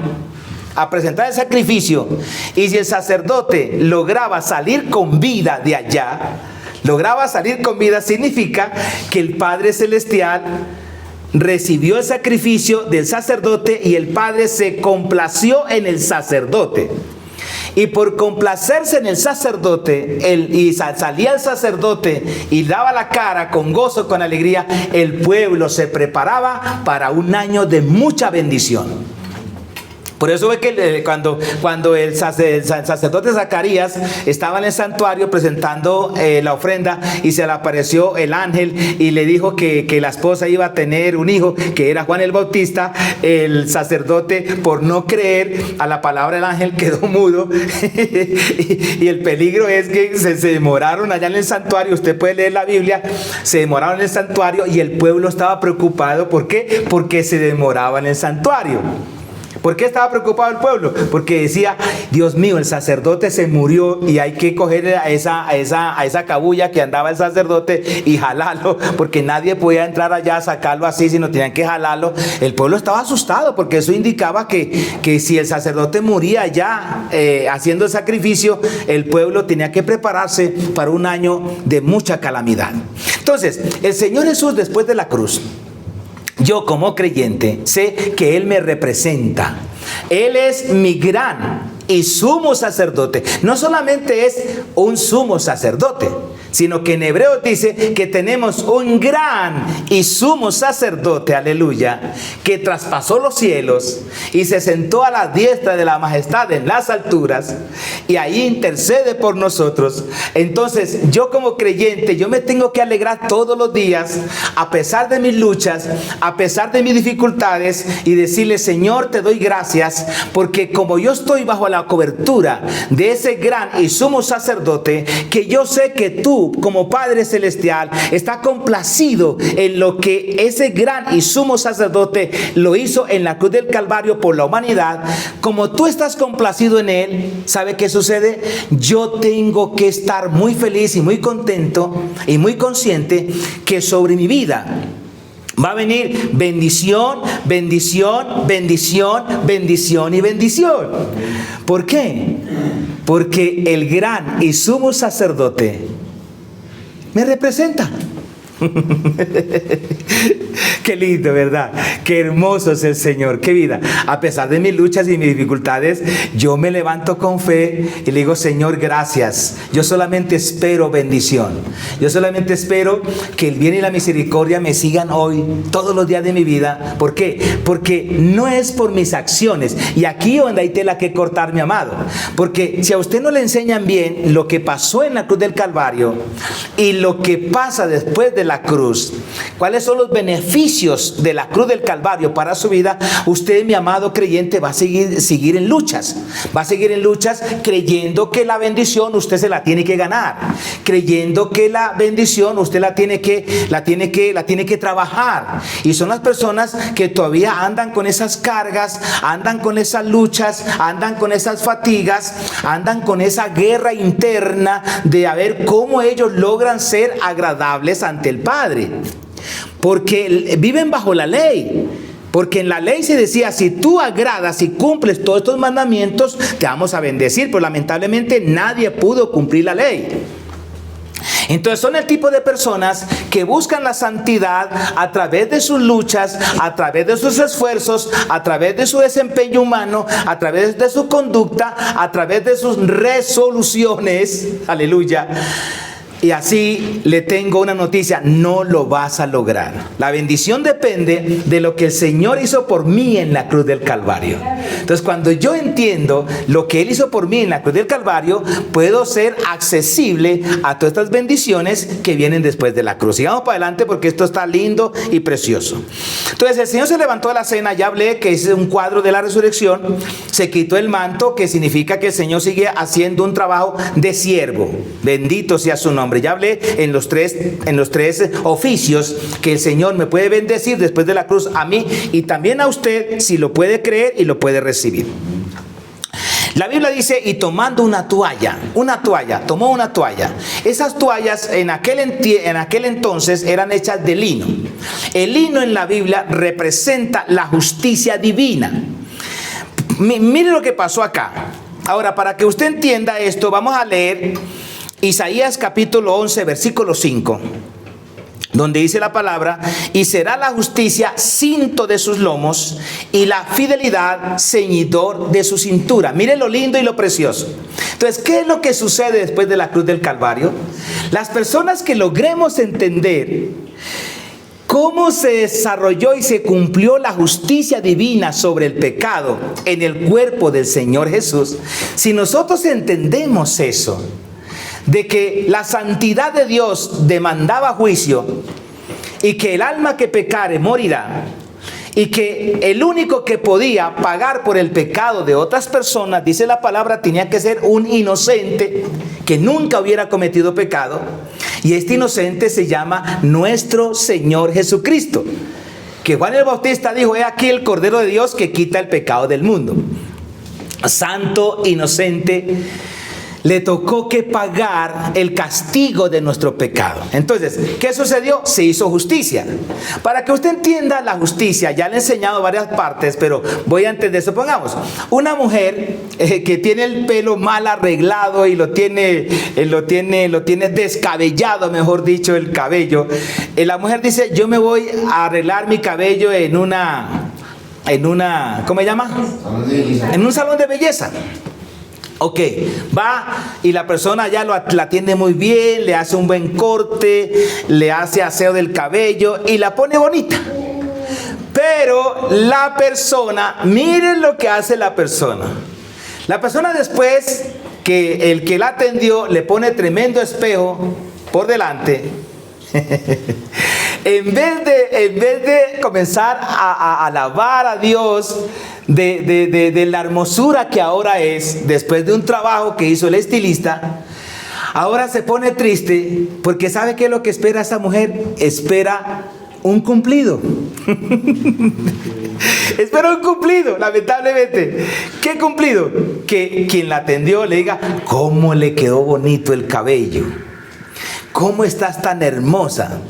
a presentar el sacrificio, y si el sacerdote lograba salir con vida de allá, significa que el Padre Celestial recibió el sacrificio del sacerdote y el Padre se complació en el sacerdote. Y por complacerse en el sacerdote, salía el sacerdote y daba la cara con gozo, con alegría, el pueblo se preparaba para un año de mucha bendición. Por eso ve que cuando el sacerdote Zacarías estaba en el santuario presentando la ofrenda, y se le apareció el ángel y le dijo que la esposa iba a tener un hijo, que era Juan el Bautista, el sacerdote, por no creer a la palabra del ángel, quedó mudo. y el peligro es que se demoraron allá en el santuario. Usted puede leer la Biblia, se demoraron en el santuario y el pueblo estaba preocupado. ¿Por qué? Porque se demoraba en el santuario. ¿Por qué estaba preocupado el pueblo? Porque decía, Dios mío, el sacerdote se murió y hay que coger a esa cabulla que andaba el sacerdote y jalarlo, porque nadie podía entrar allá a sacarlo así, sino tenían que jalarlo. El pueblo estaba asustado porque eso indicaba que si el sacerdote moría allá haciendo el sacrificio, el pueblo tenía que prepararse para un año de mucha calamidad. Entonces, el Señor Jesús después de la cruz, yo como creyente sé que Él me representa. Él es mi gran y sumo sacerdote. No solamente es un sumo sacerdote, sino que en Hebreos dice que tenemos un gran y sumo sacerdote, aleluya, que traspasó los cielos y se sentó a la diestra de la majestad en las alturas, y ahí intercede por nosotros. Entonces yo como creyente, yo me tengo que alegrar todos los días, a pesar de mis luchas, a pesar de mis dificultades, y decirle, Señor, te doy gracias, porque como yo estoy bajo la cobertura de ese gran y sumo sacerdote, que yo sé que tú como Padre Celestial está complacido en lo que ese gran y sumo sacerdote lo hizo en la cruz del Calvario por la humanidad. Como tú estás complacido en él, ¿sabe qué sucede? Yo tengo que estar muy feliz y muy contento y muy consciente que sobre mi vida va a venir bendición, bendición, bendición, bendición y bendición. ¿Por qué? Porque el gran y sumo sacerdote me representa. Qué lindo, ¿verdad? Qué hermoso es el Señor, qué vida. A pesar de mis luchas y mis dificultades, yo me levanto con fe y le digo, Señor, gracias. Yo solamente espero bendición. Yo solamente espero que el bien y la misericordia me sigan hoy, todos los días de mi vida. ¿Por qué? Porque no es por mis acciones. Y aquí donde hay tela que cortar, mi amado. Porque si a usted no le enseñan bien lo que pasó en la cruz del Calvario y lo que pasa después de la cruz, cuáles son los beneficios beneficios de la cruz del Calvario para su vida, usted, mi amado creyente, va a seguir en luchas. Va a seguir en luchas creyendo que la bendición usted se la tiene que ganar. Creyendo que la bendición usted la tiene que trabajar. Y son las personas que todavía andan con esas cargas, andan con esas luchas, andan con esas fatigas, andan con esa guerra interna de a ver cómo ellos logran ser agradables ante el Padre. Porque viven bajo la ley. Porque en la ley se decía, si tú agradas y cumples todos estos mandamientos, te vamos a bendecir. Pero lamentablemente nadie pudo cumplir la ley. Entonces son el tipo de personas que buscan la santidad a través de sus luchas, a través de sus esfuerzos, a través de su desempeño humano, a través de su conducta, a través de sus resoluciones. Aleluya. Y así le tengo una noticia: no lo vas a lograr. La bendición depende de lo que el Señor hizo por mí en la cruz del Calvario. Entonces, cuando yo entiendo lo que Él hizo por mí en la cruz del Calvario, puedo ser accesible a todas estas bendiciones que vienen después de la cruz. Sigamos para adelante porque esto está lindo y precioso. Entonces, el Señor se levantó de la cena. Ya hablé que es un cuadro de la resurrección. Se quitó el manto, que significa que el Señor sigue haciendo un trabajo de siervo. Bendito sea su nombre. Ya hablé en los tres oficios que el Señor me puede bendecir después de la cruz, a mí y también a usted, si lo puede creer y lo puede recibir. La Biblia dice, y tomando tomó una toalla. Esas toallas en aquel entonces eran hechas de lino. El lino en la Biblia representa la justicia divina. Mire lo que pasó acá. Ahora, para que usted entienda esto, vamos a leer Isaías capítulo 11, versículo 5, donde dice la palabra: y será la justicia cinto de sus lomos y la fidelidad ceñidor de su cintura. Mire lo lindo y lo precioso. Entonces, ¿qué es lo que sucede después de la cruz del Calvario? Las personas que logremos entender cómo se desarrolló y se cumplió la justicia divina sobre el pecado en el cuerpo del Señor Jesús, si nosotros entendemos eso, de que la santidad de Dios demandaba juicio y que el alma que pecare morirá, y que el único que podía pagar por el pecado de otras personas, dice la palabra, tenía que ser un inocente que nunca hubiera cometido pecado, y este inocente se llama nuestro Señor Jesucristo, que Juan el Bautista dijo: he aquí el Cordero de Dios que quita el pecado del mundo. Santo, inocente, le tocó que pagar el castigo de nuestro pecado. Entonces, ¿qué sucedió? Se hizo justicia. Para que usted entienda la justicia, ya le he enseñado varias partes, pero voy antes de eso. Pongamos, una mujer que tiene el pelo mal arreglado y lo tiene descabellado, mejor dicho, el cabello. La mujer dice: yo me voy a arreglar mi cabello en una, ¿cómo se llama? En un salón de belleza. Ok, va y la persona ya la atiende muy bien, le hace un buen corte, le hace aseo del cabello y la pone bonita. Pero la persona, miren lo que hace la persona. La persona, después que el que la atendió le pone tremendo espejo por delante, en vez de comenzar a alabar a Dios de la hermosura que ahora es, después de un trabajo que hizo el estilista, ahora se pone triste porque ¿sabe qué es lo que espera esa mujer? Espera un cumplido. Espera un cumplido, lamentablemente. ¿Qué cumplido? Que quien la atendió le diga: ¿cómo le quedó bonito el cabello? ¿Cómo estás tan hermosa?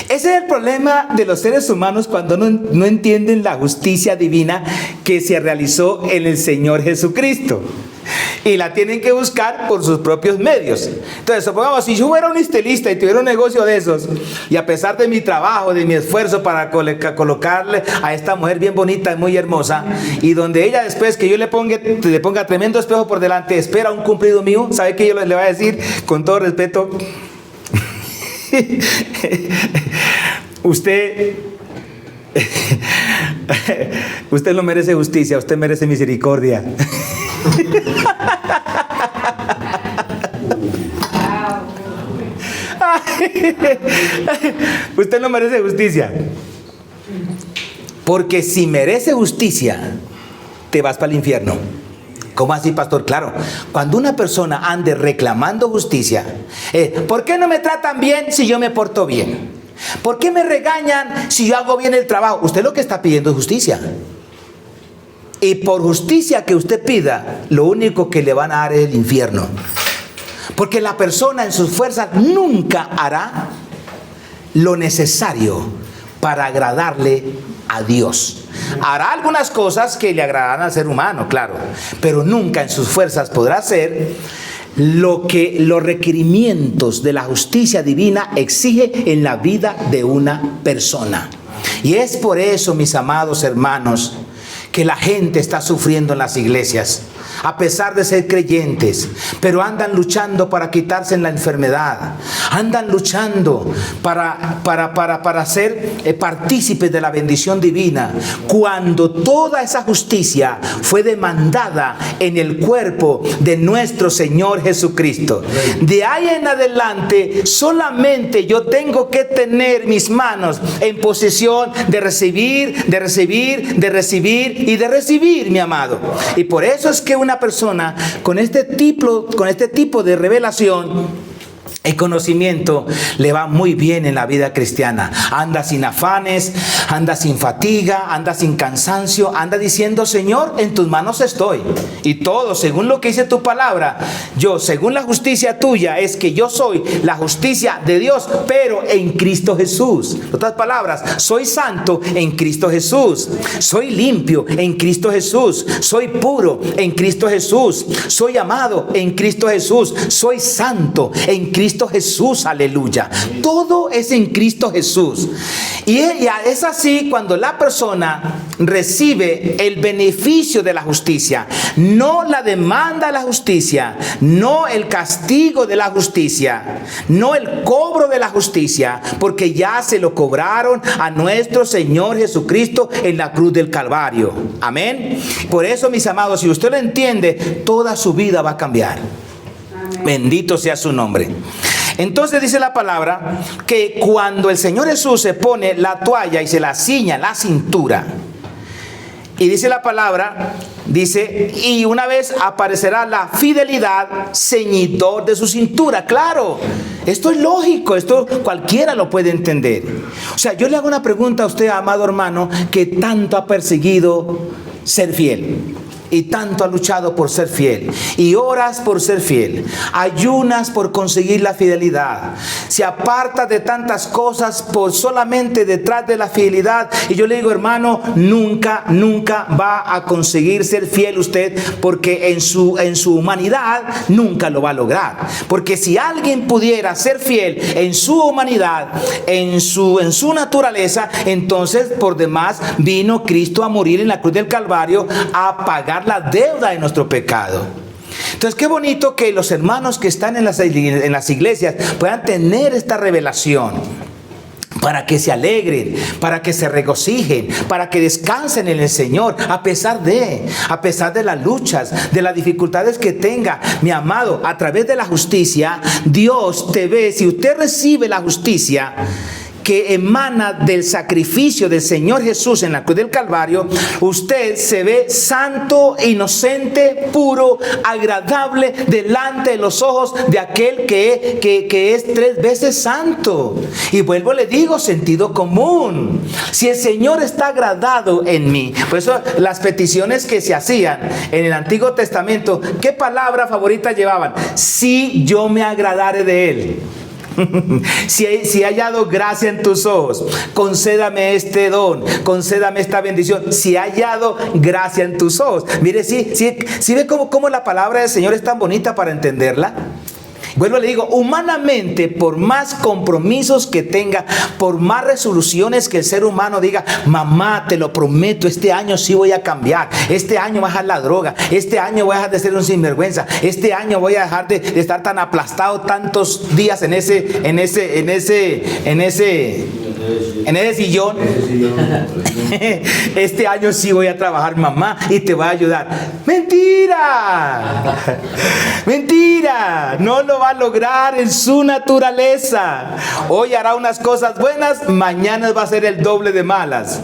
Ese es el problema de los seres humanos cuando no entienden la justicia divina que se realizó en el Señor Jesucristo. Y la tienen que buscar por sus propios medios. Entonces, supongamos, si yo fuera un estilista y tuviera un negocio de esos, y a pesar de mi trabajo, de mi esfuerzo para colocarle a esta mujer bien bonita y muy hermosa, y donde ella, después que yo le ponga tremendo espejo por delante, espera un cumplido mío, ¿sabe qué yo le voy a decir? Con todo respeto: usted no merece justicia, usted merece misericordia. Usted no merece justicia. Porque si mereces justicia, te vas para el infierno. ¿Cómo así, pastor? Claro, cuando una persona ande reclamando justicia, ¿por qué no me tratan bien si yo me porto bien? ¿Por qué me regañan si yo hago bien el trabajo? Usted lo que está pidiendo es justicia. Y por justicia que usted pida, lo único que le van a dar es el infierno. Porque la persona en sus fuerzas nunca hará lo necesario para agradarle a Dios. Hará algunas cosas que le agradarán al ser humano, claro, pero nunca en sus fuerzas podrá hacer lo que los requerimientos de la justicia divina exige en la vida de una persona. Y es por eso, mis amados hermanos, que la gente está sufriendo en las iglesias, a pesar de ser creyentes, pero andan luchando para quitarse la enfermedad, andan luchando para ser partícipes de la bendición divina, cuando toda esa justicia fue demandada en el cuerpo de nuestro Señor Jesucristo. De ahí en adelante, solamente yo tengo que tener mis manos en posición de recibir, y de recibir, mi amado. Y por eso es que una persona con este tipo de revelación, el conocimiento, le va muy bien en la vida cristiana. Anda sin afanes, anda sin fatiga, anda sin cansancio, anda diciendo: Señor, en tus manos estoy. Y todo según lo que dice tu palabra. Yo, según la justicia tuya, es que yo soy la justicia de Dios, pero en Cristo Jesús. En otras palabras, soy santo en Cristo Jesús. Soy limpio en Cristo Jesús. Soy puro en Cristo Jesús. Soy amado en Cristo Jesús. Soy santo en Cristo Jesús, aleluya. Todo es en Cristo Jesús. Y es así cuando la persona recibe el beneficio de la justicia, no la demanda de la justicia, no el castigo de la justicia, no el cobro de la justicia, porque ya se lo cobraron a nuestro Señor Jesucristo en la cruz del Calvario. Amén. Por eso, mis amados, si usted lo entiende, toda su vida va a cambiar. Bendito sea su nombre. Entonces dice la palabra que cuando el Señor Jesús se pone la toalla y se la ciña en la cintura, y dice la palabra, dice, y una vez aparecerá la fidelidad ceñidor de su cintura. Claro, esto es lógico, esto cualquiera lo puede entender. O sea, yo le hago una pregunta a usted, amado hermano, que tanto ha perseguido ser fiel. Y tanto ha luchado por ser fiel, y oras por ser fiel, ayunas por conseguir la fidelidad, se aparta de tantas cosas por solamente detrás de la fidelidad. Y yo le digo, hermano, nunca va a conseguir ser fiel usted, porque en su humanidad nunca lo va a lograr. Porque si alguien pudiera ser fiel en su humanidad, en su naturaleza, entonces por demás vino Cristo a morir en la cruz del Calvario, a pagar la deuda de nuestro pecado. Entonces, qué bonito que los hermanos que están en las iglesias puedan tener esta revelación, para que se alegren, para que se regocijen, para que descansen en el Señor, a pesar de las luchas, de las dificultades que tenga. Mi amado, a través de la justicia, Dios te ve. Si usted recibe la justicia que emana del sacrificio del Señor Jesús en la cruz del Calvario, usted se ve santo, inocente, puro, agradable delante de los ojos de aquel que es 3 veces santo. Y vuelvo, le digo, sentido común. Si el Señor está agradado en mí, por eso las peticiones que se hacían en el Antiguo Testamento, ¿qué palabra favorita llevaban? Si yo me agradare de Él. Si he hallado gracia en tus ojos, concédame este don, concédame esta bendición. Si he hallado gracia en tus ojos. Mire, si ve cómo la palabra del Señor es tan bonita para entenderla. Vuelvo, le digo, humanamente, por más compromisos que tenga, por más resoluciones que el ser humano diga: mamá, te lo prometo, este año sí voy a cambiar, este año voy a dejar la droga, este año voy a dejar de ser un sinvergüenza, este año voy a dejar de estar tan aplastado tantos días en ese En ese sillón. Este año sí voy a trabajar, mamá, y te voy a ayudar. Mentira. Mentira. No lo va a lograr en su naturaleza. Hoy hará unas cosas buenas, mañana va a ser el doble de malas.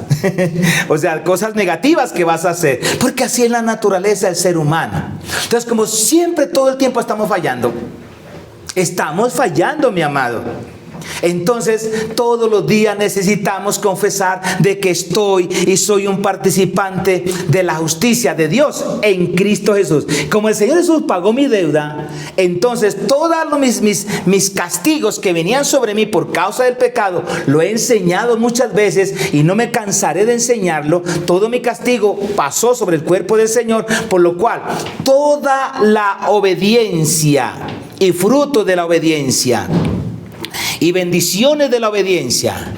O sea, cosas negativas que vas a hacer. Porque así es la naturaleza del ser humano. Entonces, como siempre, todo el tiempo estamos fallando. Estamos fallando, mi amado. Entonces, todos los días necesitamos confesar de que estoy y soy un participante de la justicia de Dios en Cristo Jesús. Como el Señor Jesús pagó mi deuda, entonces todos mis castigos que venían sobre mí por causa del pecado, lo he enseñado muchas veces y no me cansaré de enseñarlo. Todo mi castigo pasó sobre el cuerpo del Señor, por lo cual toda la obediencia y fruto de la obediencia y bendiciones de la obediencia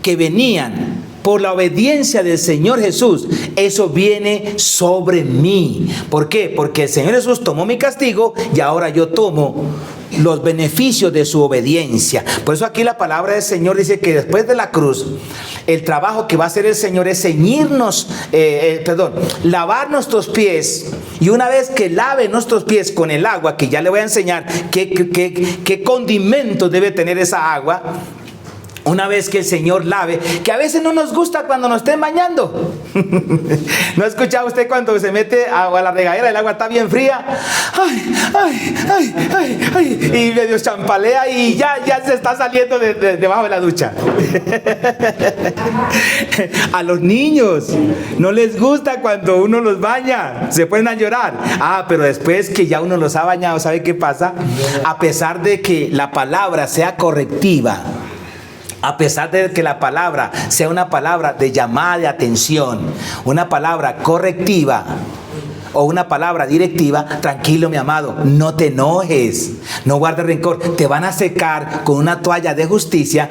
que venían por la obediencia del Señor Jesús, eso viene sobre mí. ¿Por qué? Porque el Señor Jesús tomó mi castigo y ahora yo tomo los beneficios de su obediencia. Por eso aquí la palabra del Señor dice que después de la cruz, el trabajo que va a hacer el Señor es lavar nuestros pies. Y una vez que lave nuestros pies con el agua, que ya le voy a enseñar qué condimento debe tener esa agua. Una vez que el Señor lave, que a veces no nos gusta cuando nos estén bañando. ¿No ha escuchado usted cuando se mete a la regadera, el agua está bien fría? Y medio champalea y ya se está saliendo debajo de la ducha. A los niños no les gusta cuando uno los baña, se ponen a llorar. Pero después que ya uno los ha bañado, ¿sabe qué pasa? A pesar de que la palabra sea correctiva, a pesar de que la palabra sea una palabra de llamada de atención, una palabra correctiva o una palabra directiva, tranquilo, mi amado, no te enojes, no guardes rencor, te van a secar con una toalla de justicia.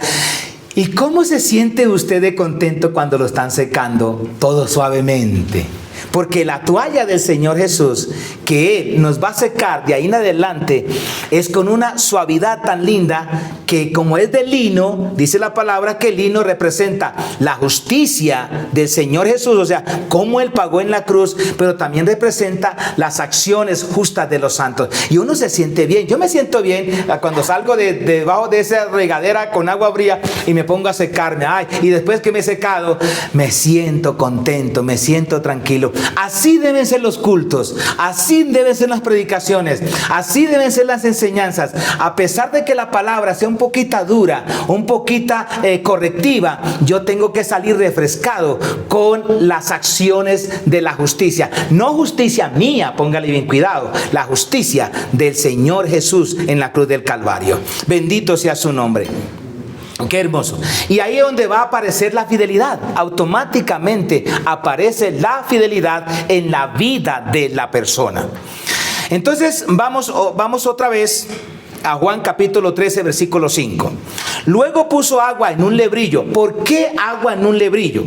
¿Y cómo se siente usted de contento cuando lo están secando todo suavemente? Porque la toalla del Señor Jesús, que Él nos va a secar de ahí en adelante, es con una suavidad tan linda que, como es de lino, dice la palabra que el lino representa la justicia del Señor Jesús, o sea, cómo Él pagó en la cruz, pero también representa las acciones justas de los santos. Y uno se siente bien. Yo me siento bien cuando salgo debajo de esa regadera con agua fría y me pongo a secarme. Y después que me he secado, me siento contento, me siento tranquilo. Así deben ser los cultos, así deben ser las predicaciones, así deben ser las enseñanzas. A pesar de que la palabra sea un poquito dura, un poquito correctiva, yo tengo que salir refrescado con las acciones de la justicia. No justicia mía, póngale bien cuidado, la justicia del Señor Jesús en la cruz del Calvario. Bendito sea su nombre. Qué hermoso. Y ahí es donde va a aparecer la fidelidad. Automáticamente aparece la fidelidad en la vida de la persona. Entonces vamos otra vez a Juan capítulo 13, versículo 5. Luego puso agua en un lebrillo. ¿Por qué agua en un lebrillo?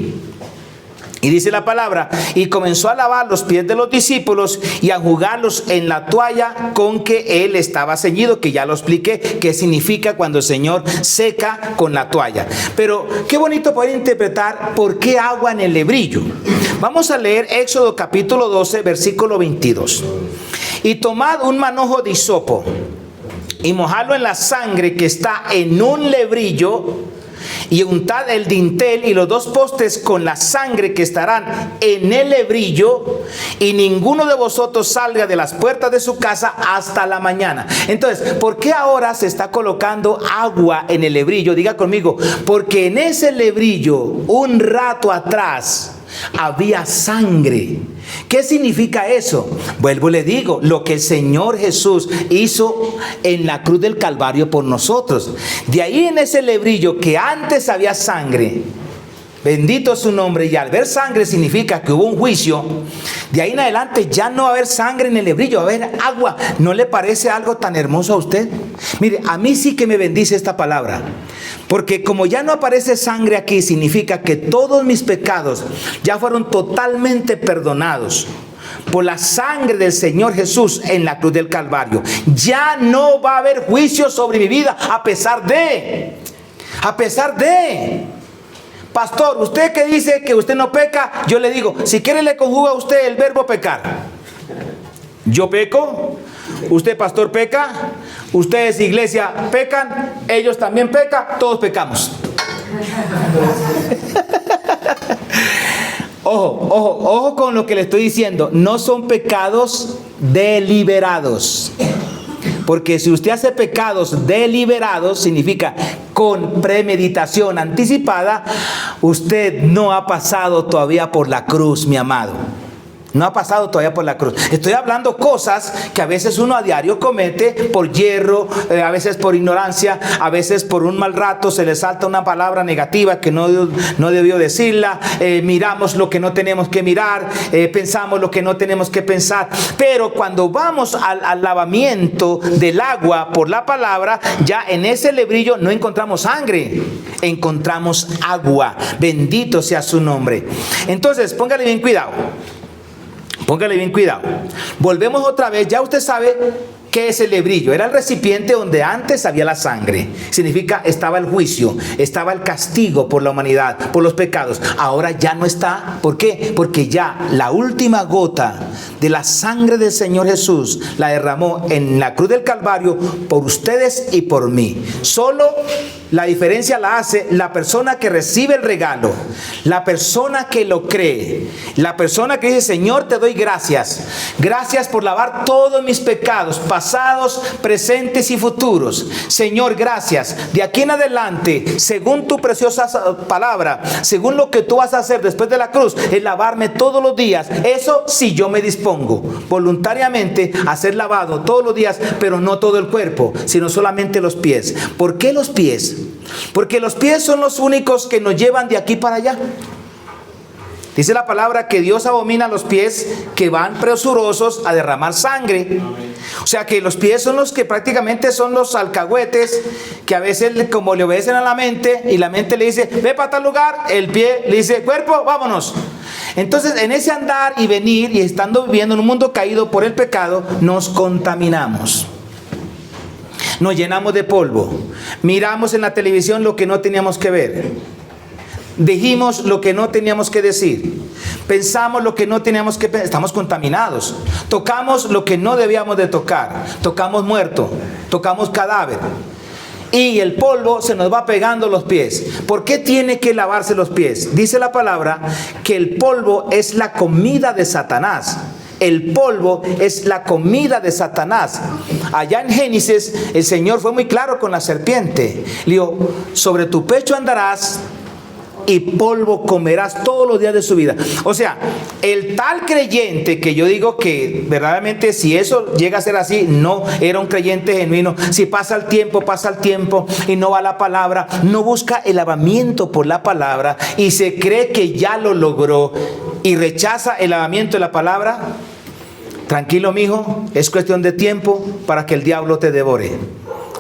Y dice la palabra, y comenzó a lavar los pies de los discípulos y a enjugarlos en la toalla con que él estaba ceñido, que ya lo expliqué, qué significa cuando el Señor seca con la toalla. Pero qué bonito poder interpretar por qué agua en el lebrillo. Vamos a leer Éxodo capítulo 12, versículo 22. Y tomad un manojo de hisopo y mojadlo en la sangre que está en un lebrillo, y untad el dintel y los dos postes con la sangre que estarán en el lebrillo, y ninguno de vosotros salga de las puertas de su casa hasta la mañana. Entonces, ¿por qué ahora se está colocando agua en el lebrillo? Diga conmigo, porque en ese lebrillo un rato atrás había sangre. ¿Qué significa eso? Vuelvo y le digo, lo que el Señor Jesús hizo en la cruz del Calvario por nosotros. De ahí en ese lebrillo que antes había sangre, bendito su nombre, y al ver sangre significa que hubo un juicio. De ahí en adelante ya no va a haber sangre en el lebrillo, va a haber agua. ¿No le parece algo tan hermoso a usted? Mire, a mí sí que me bendice esta palabra, porque como ya no aparece sangre aquí, significa que todos mis pecados ya fueron totalmente perdonados por la sangre del Señor Jesús en la cruz del Calvario. Ya no va a haber juicio sobre mi vida, a pesar de Pastor, usted que dice que usted no peca, yo le digo, si quiere le conjuga a usted el verbo pecar. Yo peco, usted pastor peca, ustedes iglesia pecan, ellos también pecan, todos pecamos. Ojo con lo que le estoy diciendo. No son pecados deliberados. Porque si usted hace pecados deliberados, significa con premeditación anticipada, usted no ha pasado todavía por la cruz, mi amado. No ha pasado todavía por la cruz. Estoy hablando cosas que a veces uno a diario comete por hierro, a veces por ignorancia, a veces por un mal rato se le salta una palabra negativa que no debió decirla, miramos lo que no tenemos que mirar, pensamos lo que no tenemos que pensar. Pero cuando vamos al lavamiento del agua por la palabra, ya en ese lebrillo no encontramos sangre, encontramos agua. Bendito sea su nombre. Entonces, póngale bien cuidado. Póngale bien cuidado. Volvemos otra vez. Ya usted sabe qué es el lebrillo. Era el recipiente donde antes había la sangre. Significa estaba el juicio, estaba el castigo por la humanidad, por los pecados. Ahora ya no está. ¿Por qué? Porque ya la última gota de la sangre del Señor Jesús la derramó en la cruz del Calvario por ustedes y por mí. Solo la diferencia la hace la persona que recibe el regalo, la persona que lo cree, la persona que dice: Señor, te doy gracias. Gracias por lavar todos mis pecados, pasados, presentes y futuros. Señor, gracias. De aquí en adelante, según tu preciosa palabra, según lo que tú vas a hacer después de la cruz, es lavarme todos los días. Eso sí, yo me dispongo voluntariamente a ser lavado todos los días, pero no todo el cuerpo, sino solamente los pies. ¿Por qué los pies? Porque los pies son los únicos que nos llevan de aquí para allá. Dice la palabra que Dios abomina los pies que van presurosos a derramar sangre. O sea que los pies son los que prácticamente son los alcahuetes, que a veces como le obedecen a la mente y la mente le dice: ve para tal lugar, el pie le dice: cuerpo, vámonos. Entonces en ese andar y venir y estando viviendo en un mundo caído por el pecado, nos contaminamos. Nos llenamos de polvo. Miramos en la televisión lo que no teníamos que ver. Dijimos lo que no teníamos que decir. Pensamos lo que no teníamos que pensar. Estamos contaminados. Tocamos lo que no debíamos de tocar. Tocamos muerto. Tocamos cadáver. Y el polvo se nos va pegando los pies. ¿Por qué tiene que lavarse los pies? Dice la palabra que el polvo es la comida de Satanás. El polvo es la comida de Satanás. Allá en Génesis el Señor fue muy claro con la serpiente. Le dijo: sobre tu pecho andarás y polvo comerás todos los días de su vida. O sea, el tal creyente, que yo digo que verdaderamente si eso llega a ser así, no era un creyente genuino. Si pasa el tiempo y no va a la palabra, no busca el lavamiento por la palabra y se cree que ya lo logró y rechaza el lavamiento de la palabra, tranquilo, mijo, es cuestión de tiempo para que el diablo te devore.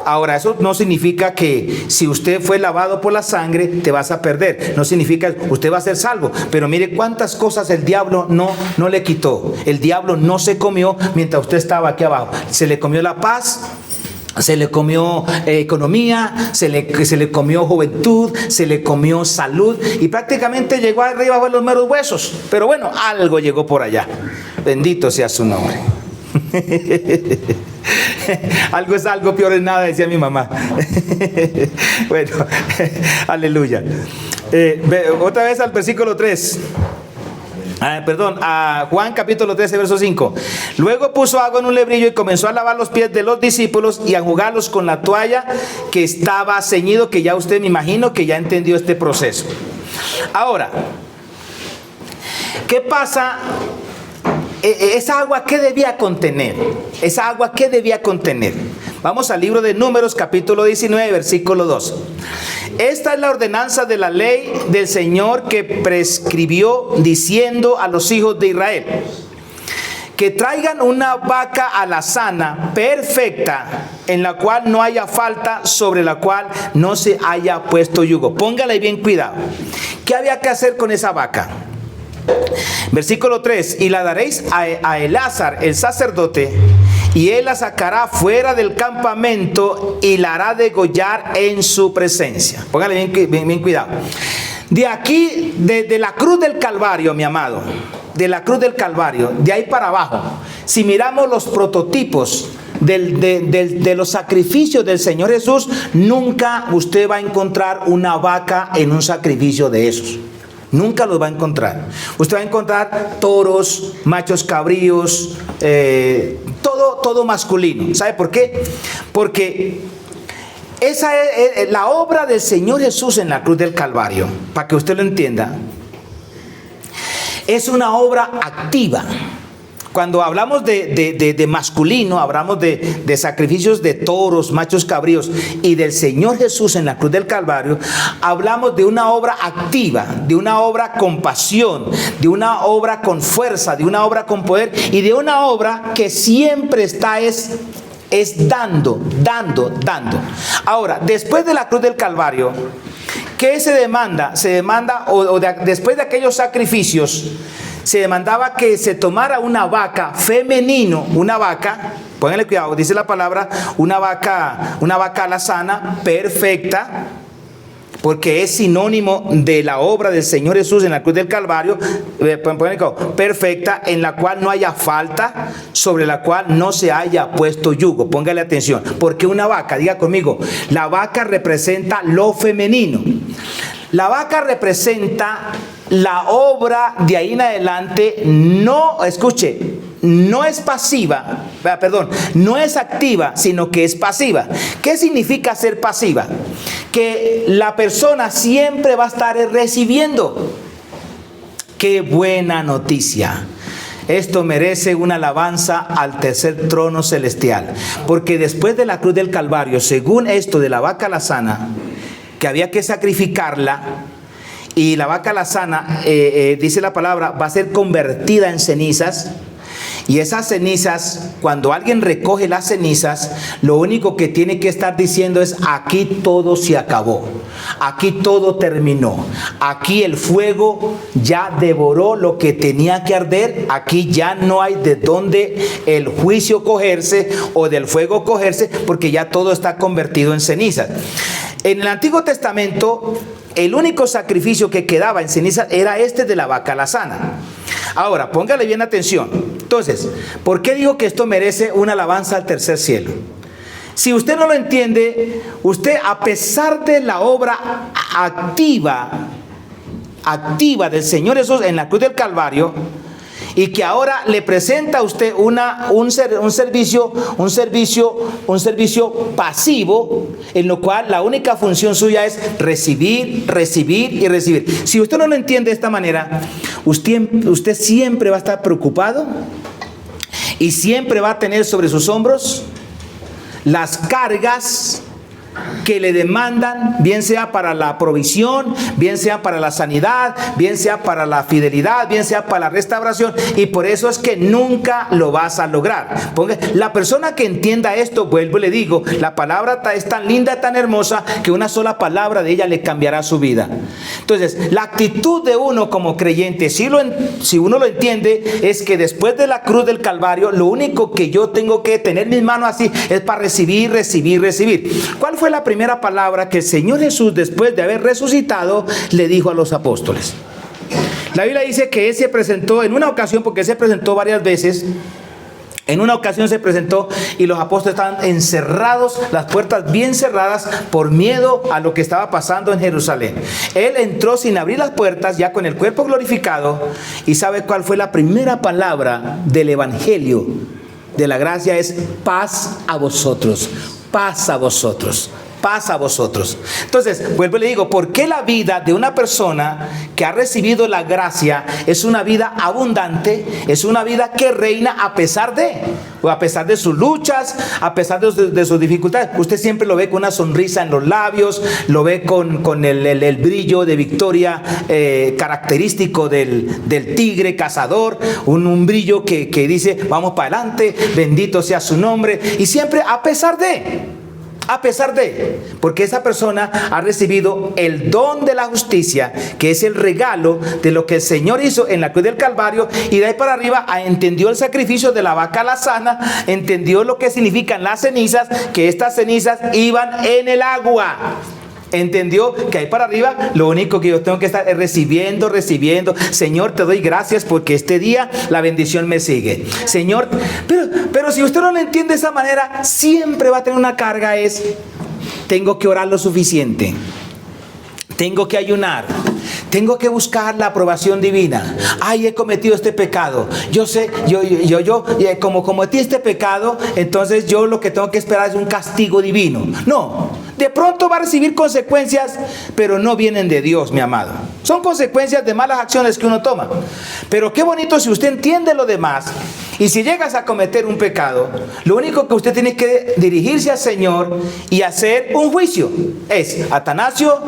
Ahora, eso no significa que si usted fue lavado por la sangre te vas a perder. No significa que usted va a ser salvo. Pero mire cuántas cosas el diablo no le quitó. El diablo no se comió mientras usted estaba aquí abajo. Se le comió la paz, se le comió economía, se le comió juventud, se le comió salud y prácticamente llegó arriba de los meros huesos. Pero bueno, algo llegó por allá. Bendito sea su nombre. Algo es algo, peor es nada, decía mi mamá. Bueno, aleluya. Otra vez al versículo 3. A Juan capítulo 13, verso 5. Luego puso agua en un lebrillo y comenzó a lavar los pies de los discípulos y a enjugarlos con la toalla que estaba ceñido, que ya usted me imagino que ya entendió este proceso. Ahora, ¿qué pasa? ¿Esa agua qué debía contener? ¿Esa agua qué debía contener? Vamos al libro de Números capítulo 19, versículo 2. Esta es la ordenanza de la ley del Señor que prescribió diciendo a los hijos de Israel: que traigan una vaca alazana perfecta, en la cual no haya falta, sobre la cual no se haya puesto yugo. Póngale bien cuidado. ¿Qué había que hacer con esa vaca? Versículo 3: y la daréis a Eleazar el sacerdote, y él la sacará fuera del campamento y la hará degollar en su presencia. Póngale bien cuidado. De aquí, de la cruz del Calvario, mi amado, de la cruz del Calvario, de ahí para abajo, si miramos los prototipos de los sacrificios del Señor Jesús, nunca usted va a encontrar una vaca en un sacrificio de esos. Nunca los va a encontrar. Usted va a encontrar toros, machos cabríos, todo masculino. ¿Sabe por qué? Porque esa es la obra del Señor Jesús en la cruz del Calvario, para que usted lo entienda. Es una obra activa. Cuando hablamos de masculino, hablamos de sacrificios de toros, machos cabríos y del Señor Jesús en la cruz del Calvario, hablamos de una obra activa, de una obra con pasión, de una obra con fuerza, de una obra con poder y de una obra que siempre está es dando. Ahora, después de la cruz del Calvario, ¿qué se demanda? Se demanda, después de aquellos sacrificios, se demandaba que se tomara una vaca femenino, una vaca, pónganle cuidado, dice la palabra, una vaca alazana, perfecta, porque es sinónimo de la obra del Señor Jesús en la cruz del Calvario, perfecta, en la cual no haya falta, sobre la cual no se haya puesto yugo. Póngale atención, porque una vaca, diga conmigo, la vaca representa lo femenino. La vaca representa la obra de ahí en adelante, no, escuche, no es pasiva, no es activa, sino que es pasiva. ¿Qué significa ser pasiva? Que la persona siempre va a estar recibiendo. ¡Qué buena noticia! Esto merece una alabanza al tercer trono celestial, porque después de la cruz del Calvario, según esto de la vaca alazana, que había que sacrificarla, y la vaca alazana, dice la palabra, va a ser convertida en cenizas. Y esas cenizas, cuando alguien recoge las cenizas, lo único que tiene que estar diciendo es: aquí todo se acabó, aquí todo terminó, aquí el fuego ya devoró lo que tenía que arder, aquí ya no hay de dónde el juicio cogerse o del fuego cogerse, porque ya todo está convertido en cenizas. En el Antiguo Testamento, el único sacrificio que quedaba en ceniza era este de la vaca alazana. Ahora, póngale bien atención. Entonces, ¿por qué digo que esto merece una alabanza al tercer cielo? Si usted no lo entiende, usted, a pesar de la obra activa del Señor Jesús en la cruz del Calvario, y que ahora le presenta a usted un servicio pasivo, en lo cual la única función suya es recibir y recibir. Si usted no lo entiende de esta manera, usted siempre va a estar preocupado y siempre va a tener sobre sus hombros las cargas que le demandan, bien sea para la provisión, bien sea para la sanidad, bien sea para la fidelidad, bien sea para la restauración, y por eso es que nunca lo vas a lograr. La persona que entienda esto, vuelvo y le digo, la palabra es tan linda, tan hermosa, que una sola palabra de ella le cambiará su vida. Entonces, la actitud de uno como creyente, si uno lo entiende, es que después de la cruz del Calvario, lo único que yo tengo que tener mis manos así es para recibir. ¿Cuál fue la primera palabra que el Señor Jesús, después de haber resucitado, le dijo a los apóstoles? La Biblia dice que Él se presentó en una ocasión, porque Él se presentó varias veces. En una ocasión se presentó y los apóstoles estaban encerrados, las puertas bien cerradas, por miedo a lo que estaba pasando en Jerusalén. Él entró sin abrir las puertas, ya con el cuerpo glorificado, y ¿sabe cuál fue la primera palabra del evangelio de la gracia? Es: paz a vosotros, paz a vosotros, paz a vosotros. Entonces, vuelvo y le digo, ¿por qué la vida de una persona que ha recibido la gracia es una vida abundante? Es una vida que reina a pesar de sus luchas, a pesar de sus dificultades. Usted siempre lo ve con una sonrisa en los labios, lo ve con el brillo de victoria característico del tigre cazador, un brillo que dice: vamos para adelante, bendito sea su nombre, y siempre a pesar de, porque esa persona ha recibido el don de la justicia, que es el regalo de lo que el Señor hizo en la cruz del Calvario, y de ahí para arriba entendió el sacrificio de la vaca alazana, entendió lo que significan las cenizas, que estas cenizas iban en el agua. Entendió que ahí para arriba lo único que yo tengo que estar es recibiendo. Señor, te doy gracias porque este día la bendición me sigue. Señor, pero si usted no lo entiende de esa manera, siempre va a tener una carga. Tengo que orar lo suficiente. Tengo que ayunar. Tengo que buscar la aprobación divina. Ay, he cometido este pecado. Yo sé, como cometí este pecado, entonces yo lo que tengo que esperar es un castigo divino. No, de pronto va a recibir consecuencias, pero no vienen de Dios, mi amado. Son consecuencias de malas acciones que uno toma. Pero qué bonito si usted entiende lo demás. Y si llegas a cometer un pecado, lo único que usted tiene que dirigirse al Señor y hacer un juicio. Atanasio,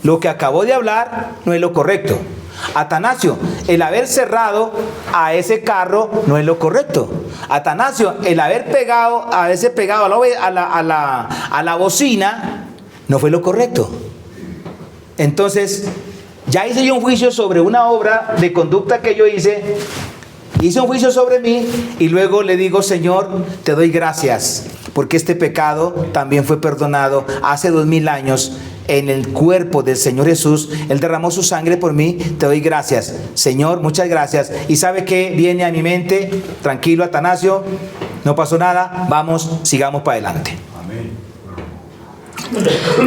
lo que acabó de hablar no es lo correcto. Atanasio, el haber cerrado a ese carro no es lo correcto. Atanasio, el haber pegado a la bocina no fue lo correcto. Entonces, ya hice yo un juicio sobre una obra de conducta que yo hice un juicio sobre mí y luego le digo, Señor, te doy gracias porque este pecado también fue perdonado hace 2000 años en el cuerpo del Señor Jesús. Él derramó su sangre por mí. Te doy gracias, Señor, muchas gracias. ¿Y sabe qué viene a mi mente? Tranquilo, Atanasio, no pasó nada, vamos, sigamos para adelante. Amén.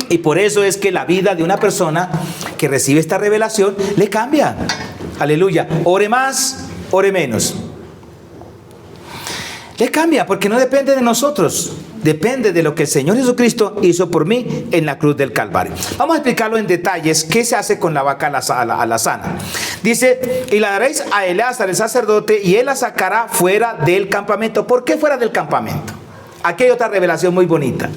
Y por eso es que la vida de una persona que recibe esta revelación le cambia. Aleluya. Ore más, ore menos. Le cambia porque no depende de nosotros. Depende de lo que el Señor Jesucristo hizo por mí en la cruz del Calvario. Vamos a explicarlo en detalles. ¿Qué se hace con la vaca alazana? Dice, y la daréis a Eleazar el sacerdote y él la sacará fuera del campamento. ¿Por qué fuera del campamento? Aquí hay otra revelación muy bonita.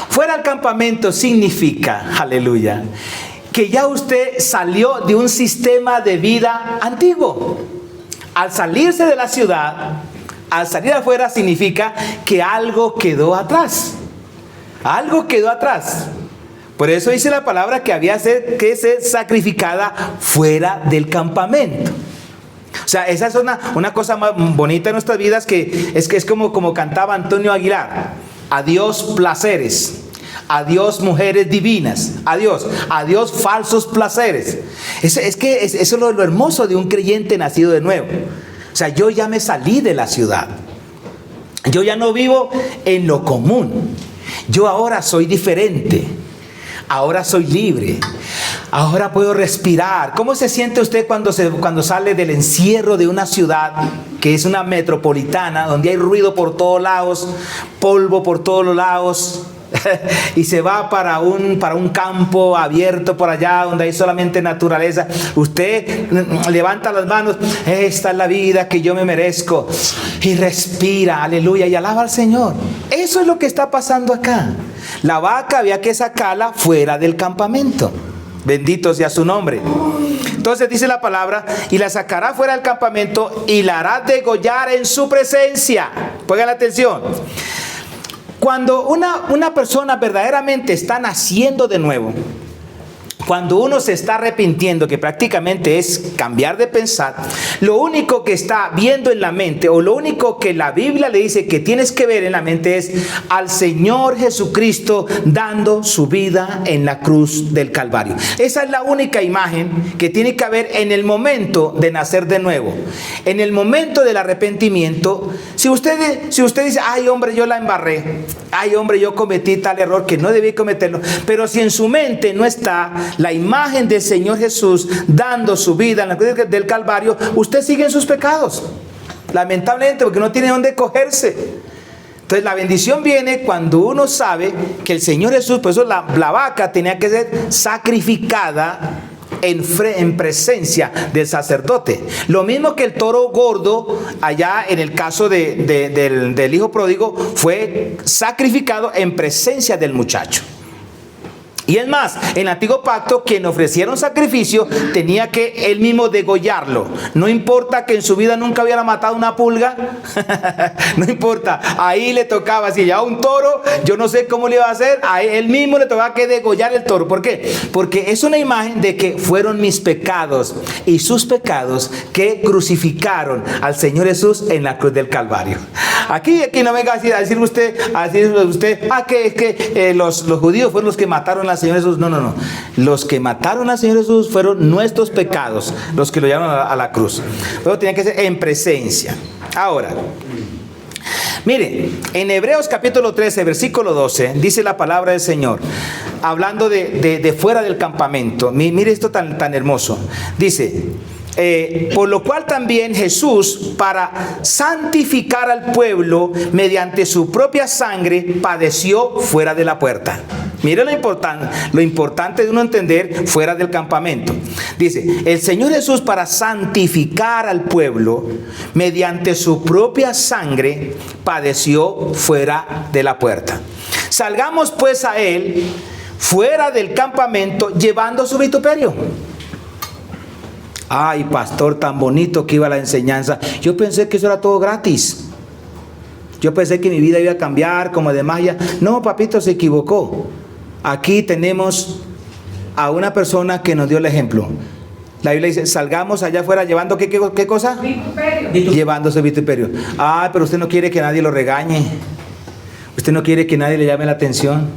Fuera del campamento significa, aleluya, que ya usted salió de un sistema de vida antiguo. Al salirse de la ciudad, al salir afuera significa que algo quedó atrás. Algo quedó atrás. Por eso dice la palabra que había que ser sacrificada fuera del campamento. O sea, esa es una cosa más bonita en nuestras vidas que es como cantaba Antonio Aguilar. Adiós placeres. Adiós mujeres divinas. Adiós falsos placeres. Eso es lo hermoso de un creyente nacido de nuevo. O sea, yo ya me salí de la ciudad. Yo ya no vivo en lo común. Yo ahora soy diferente. Ahora soy libre. Ahora puedo respirar. ¿Cómo se siente usted cuando sale del encierro de una ciudad que es una metropolitana, donde hay ruido por todos lados, polvo por todos los lados? Y se va para un campo abierto por allá donde hay solamente naturaleza. Usted levanta las manos. Esta es la vida que yo me merezco. Y respira, aleluya, y alaba al Señor. Eso es lo que está pasando acá. La vaca había que sacarla fuera del campamento. Bendito sea su nombre. Entonces dice la palabra, y la sacará fuera del campamento y la hará degollar en su presencia. Pongan atención. Cuando una persona verdaderamente está naciendo de nuevo, cuando uno se está arrepintiendo, que prácticamente es cambiar de pensar, lo único que está viendo en la mente, o lo único que la Biblia le dice que tienes que ver en la mente, es al Señor Jesucristo dando su vida en la cruz del Calvario. Esa es la única imagen que tiene que haber en el momento de nacer de nuevo. En el momento del arrepentimiento, si usted dice, ay hombre, yo la embarré, ay hombre, yo cometí tal error que no debí cometerlo, pero si en su mente no está la imagen del Señor Jesús dando su vida en la cruz del Calvario, usted sigue en sus pecados, lamentablemente, porque no tiene dónde cogerse. Entonces la bendición viene cuando uno sabe que el Señor Jesús, por eso la vaca tenía que ser sacrificada en presencia del sacerdote. Lo mismo que el toro gordo, allá en el caso del hijo pródigo, fue sacrificado en presencia del muchacho. Y es más, en el antiguo pacto, quien ofreciera un sacrificio tenía que él mismo degollarlo. No importa que en su vida nunca hubiera matado una pulga, no importa, ahí le tocaba, si llevaba un toro, yo no sé cómo le iba a hacer, a él mismo le tocaba que degollar el toro. ¿Por qué? Porque es una imagen de que fueron mis pecados y sus pecados que crucificaron al Señor Jesús en la cruz del Calvario. Aquí no venga a decir usted, que los judíos fueron los que mataron al Señor Jesús. No. Los que mataron al Señor Jesús fueron nuestros pecados, los que lo llevaron a la cruz. Pero tenía que ser en presencia. Ahora, mire, en Hebreos capítulo 13, versículo 12, dice la palabra del Señor, hablando de fuera del campamento. Mire esto tan hermoso. Dice, por lo cual también Jesús, para santificar al pueblo mediante su propia sangre, padeció fuera de la puerta. Mire lo importante de uno entender fuera del campamento. Dice, el Señor Jesús, para santificar al pueblo mediante su propia sangre, padeció fuera de la puerta. Salgamos pues a él fuera del campamento llevando su vituperio. Ay, pastor, tan bonito que iba la enseñanza. Yo pensé que eso era todo gratis. Yo pensé que mi vida iba a cambiar como de magia. No, papito, se equivocó. Aquí tenemos a una persona que nos dio el ejemplo. La Biblia dice, salgamos allá afuera llevando ¿qué cosa? Vituperio. Llevando su vituperio. Ah, pero usted no quiere que nadie lo regañe. Usted no quiere que nadie le llame la atención.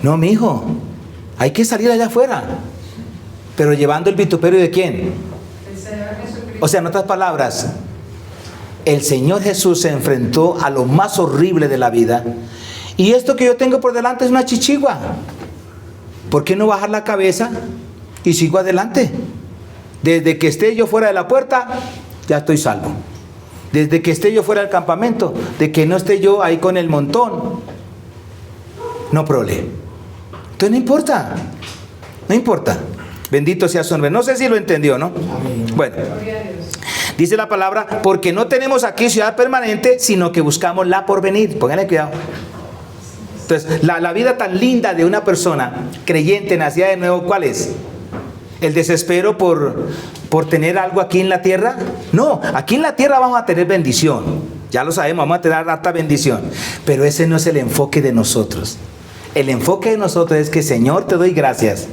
No, mi hijo, hay que salir allá afuera. Pero llevando el vituperio ¿de quién? O sea, en otras palabras, el Señor Jesús se enfrentó a lo más horrible de la vida. Y esto que yo tengo por delante es una chichigua. ¿Por qué no bajar la cabeza y sigo adelante? Desde que esté yo fuera de la puerta, ya estoy salvo. Desde que esté yo fuera del campamento, de que no esté yo ahí con el montón, no problema. Entonces no importa. No importa. Bendito sea su nombre. No sé si lo entendió, ¿no? Bueno, dice la palabra, porque no tenemos aquí ciudad permanente, sino que buscamos la porvenir. Pónganle cuidado. Entonces, la vida tan linda de una persona creyente, nacida de nuevo, ¿cuál es? ¿El desespero por tener algo aquí en la tierra? No, aquí en la tierra vamos a tener bendición. Ya lo sabemos, vamos a tener harta bendición. Pero ese no es el enfoque de nosotros. El enfoque de nosotros es que, Señor, te doy gracias.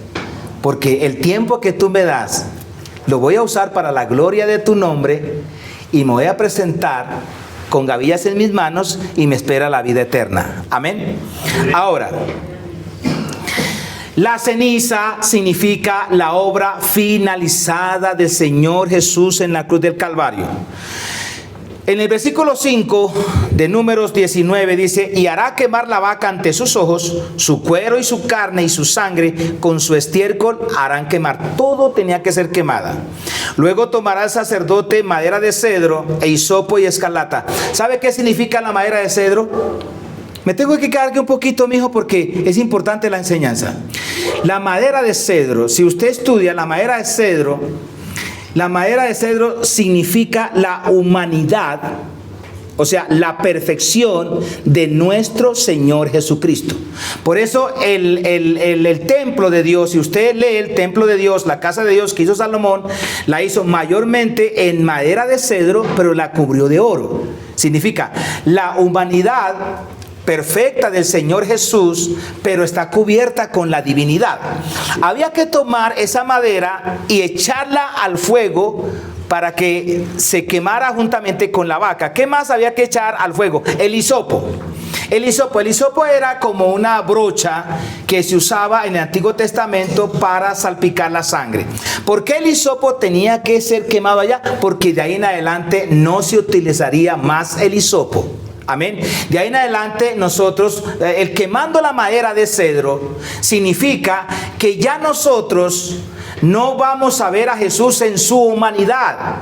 Porque el tiempo que tú me das, lo voy a usar para la gloria de tu nombre y me voy a presentar con gavillas en mis manos y me espera la vida eterna. Amén. Ahora, la ceniza significa la obra finalizada del Señor Jesús en la cruz del Calvario. En el versículo 5 de Números 19 dice, y hará quemar la vaca ante sus ojos, su cuero y su carne y su sangre con su estiércol harán quemar. Todo tenía que ser quemada. Luego tomará el sacerdote madera de cedro e hisopo y escarlata. ¿Sabe qué significa la madera de cedro? Me tengo que quedar aquí un poquito, mijo, porque es importante la enseñanza. La madera de cedro, si usted estudia la madera de cedro significa la humanidad, o sea, la perfección de nuestro Señor Jesucristo. Por eso el templo de Dios, si usted lee el templo de Dios, la casa de Dios que hizo Salomón, la hizo mayormente en madera de cedro, pero la cubrió de oro. Significa la humanidad perfecta del Señor Jesús, pero está cubierta con la divinidad. Había que tomar esa madera y echarla al fuego para que se quemara juntamente con la vaca. ¿Qué más había que echar al fuego? El hisopo. El hisopo era como una brocha que se usaba en el Antiguo Testamento para salpicar la sangre. ¿Por qué el hisopo tenía que ser quemado allá? Porque de ahí en adelante no se utilizaría más el hisopo. Amén. De ahí en adelante nosotros, el quemando la madera de cedro, significa que ya nosotros no vamos a ver a Jesús en su humanidad.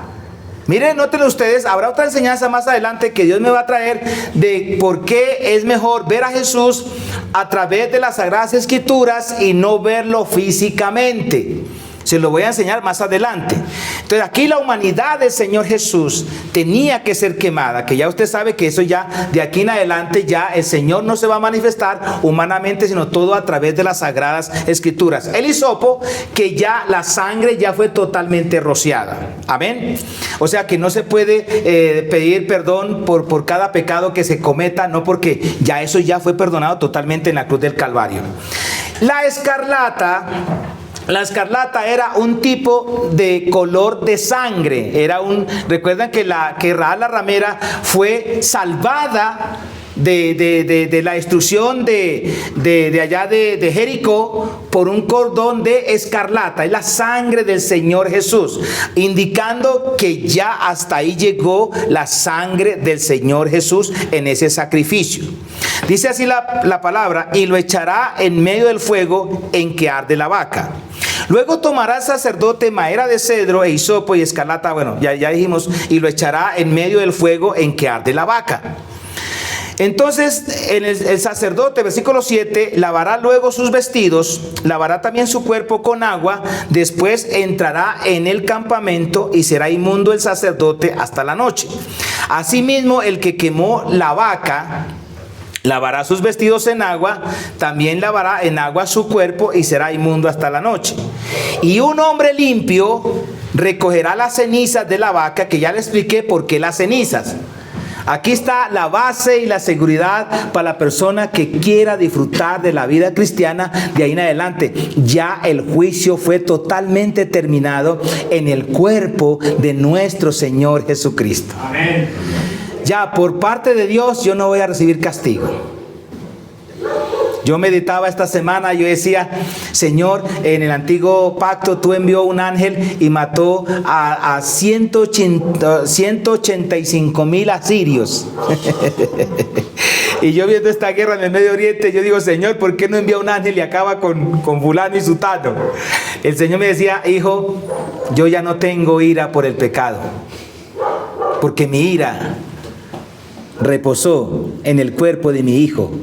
Miren, noten ustedes, habrá otra enseñanza más adelante que Dios me va a traer de por qué es mejor ver a Jesús a través de las Sagradas Escrituras y no verlo físicamente. Se lo voy a enseñar más adelante. Entonces aquí la humanidad del Señor Jesús tenía que ser quemada, que ya usted sabe que eso ya de aquí en adelante ya el Señor no se va a manifestar humanamente, sino todo a través de las sagradas escrituras. El hisopo, que ya la sangre ya fue totalmente rociada. Amén. O sea que no se puede pedir perdón por cada pecado que se cometa, no, porque ya eso ya fue perdonado totalmente en la cruz del Calvario. La escarlata era un tipo de color de sangre. Recuerdan que Rahab la ramera fue salvada de la destrucción de allá de Jericó por un cordón de escarlata. Es la sangre del Señor Jesús, indicando que ya hasta ahí llegó la sangre del Señor Jesús en ese sacrificio. Dice así la palabra: y lo echará en medio del fuego en que arde la vaca. Luego tomará el sacerdote madera de cedro e hisopo y escarlata, bueno, ya dijimos, y lo echará en medio del fuego en que arde la vaca. Entonces el sacerdote, versículo 7, lavará luego sus vestidos, lavará también su cuerpo con agua, después entrará en el campamento y será inmundo el sacerdote hasta la noche. Asimismo, el que quemó la vaca lavará sus vestidos en agua, también lavará en agua su cuerpo y será inmundo hasta la noche. Y un hombre limpio recogerá las cenizas de la vaca, que ya le expliqué por qué las cenizas. Aquí está la base y la seguridad para la persona que quiera disfrutar de la vida cristiana de ahí en adelante. Ya el juicio fue totalmente terminado en el cuerpo de nuestro Señor Jesucristo. Amén. Ya por parte de Dios yo no voy a recibir castigo. Yo meditaba esta semana, yo decía: Señor, en el antiguo pacto tú envió un ángel y mató a 185,000 asirios. Y yo viendo esta guerra en el Medio Oriente, yo digo: Señor, ¿por qué no envía un ángel y acaba con fulano y sutano? El Señor me decía: hijo, yo ya no tengo ira por el pecado, porque mi ira reposó en el cuerpo de mi hijo.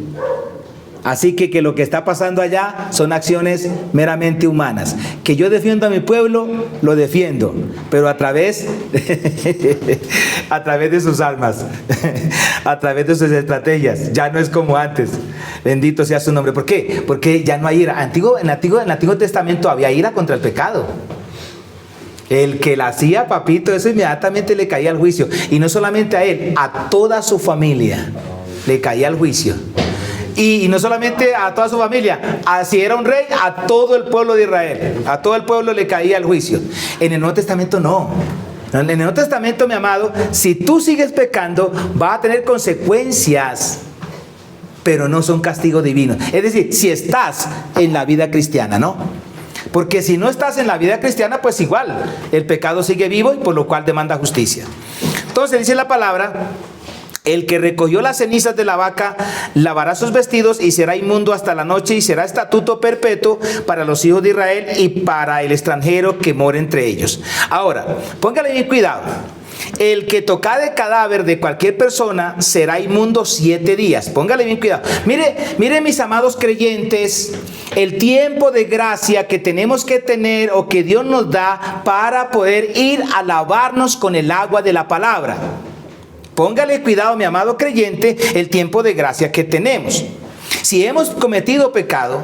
Así que lo que está pasando allá son acciones meramente humanas. Que yo defiendo a mi pueblo, lo defiendo, pero a través de sus almas, a través de sus estrategias. Ya no es como antes. Bendito sea su nombre. ¿Por qué? Porque ya no hay ira. En el Antiguo Testamento había ira contra el pecado. El que la hacía, papito, eso inmediatamente le caía al juicio. Y no solamente a él, a toda su familia le caía al juicio. Y no solamente a toda su familia, si era un rey, a todo el pueblo de Israel. A todo el pueblo le caía el juicio. En el Nuevo Testamento no. En el Nuevo Testamento, mi amado, si tú sigues pecando, va a tener consecuencias, pero no son castigo divino. Es decir, si estás en la vida cristiana, ¿no? Porque si no estás en la vida cristiana, pues igual, el pecado sigue vivo y por lo cual demanda justicia. Entonces dice la palabra: el que recogió las cenizas de la vaca lavará sus vestidos y será inmundo hasta la noche, y será estatuto perpetuo para los hijos de Israel y para el extranjero que mora entre ellos. Ahora, póngale bien cuidado. El que tocare cadáver de cualquier persona será inmundo 7 días. Póngale bien cuidado. Mire, mis amados creyentes, el tiempo de gracia que tenemos que tener, o que Dios nos da para poder ir a lavarnos con el agua de la palabra. Póngale cuidado, mi amado creyente, el tiempo de gracia que tenemos. Si hemos cometido pecado,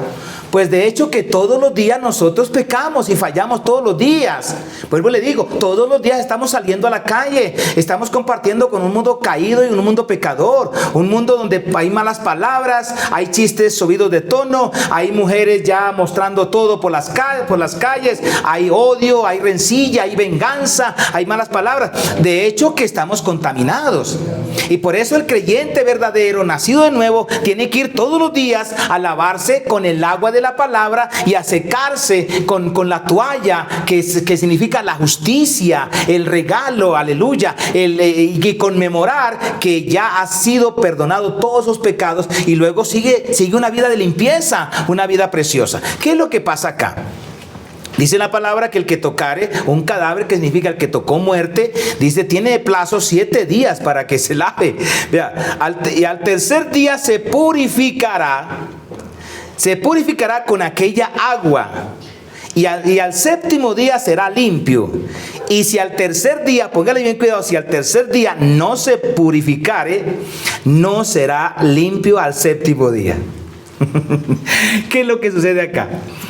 pues de hecho que todos los días nosotros pecamos y fallamos todos los días. Vuelvo y le digo, todos los días estamos saliendo a la calle, estamos compartiendo con un mundo caído y un mundo pecador, un mundo donde hay malas palabras, hay chistes subidos de tono, hay mujeres ya mostrando todo por las calles, hay odio, hay rencilla, hay venganza, hay malas palabras. De hecho que estamos contaminados. Y por eso el creyente verdadero, nacido de nuevo, tiene que ir todos los días a lavarse con el agua de la palabra y a secarse con la toalla, que significa la justicia, el regalo, aleluya, y conmemorar que ya ha sido perdonado todos sus pecados, y luego sigue una vida de limpieza, una vida preciosa. ¿Qué es lo que pasa acá? Dice la palabra que el que tocare un cadáver, que significa el que tocó muerte, dice, tiene plazo 7 días para que se lave. Vea, y al tercer día se purificará con aquella agua, y al séptimo día será limpio. Y si al tercer día, póngale bien cuidado, si al tercer día no se purificare, no será limpio al séptimo día. ¿Qué es lo que sucede acá?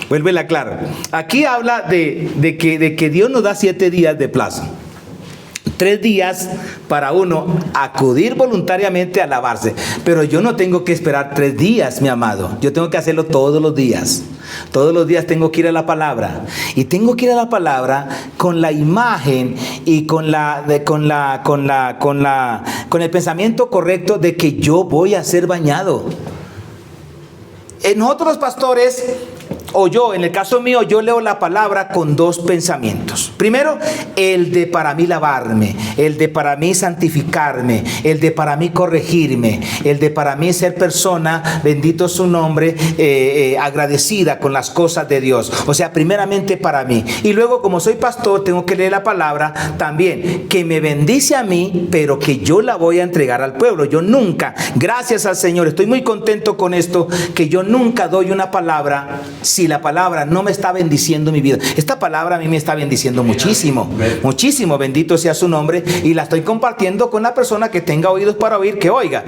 Vuelve la claro. Aquí habla de que Dios nos da 7 días de plazo. 3 días para uno acudir voluntariamente a lavarse. Pero yo no tengo que esperar 3 días, mi amado. Yo tengo que hacerlo todos los días. Todos los días tengo que ir a la palabra. Y tengo que ir a la palabra con la imagen y con el pensamiento correcto de que yo voy a ser bañado. Nosotros los pastores, o yo, en el caso mío, yo leo la palabra con 2 pensamientos. Primero, el de para mí lavarme, el de para mí santificarme, el de para mí corregirme, el de para mí ser persona, bendito su nombre, agradecida con las cosas de Dios. O sea, primeramente para mí. Y luego, como soy pastor, tengo que leer la palabra también, que me bendice a mí, pero que yo la voy a entregar al pueblo. Yo nunca, gracias al Señor, estoy muy contento con esto, que yo nunca doy una palabra si la palabra no me está bendiciendo mi vida. Esta palabra a mí me está bendiciendo muchísimo, muchísimo, bendito sea su nombre, y la estoy compartiendo con la persona que tenga oídos para oír, que oiga.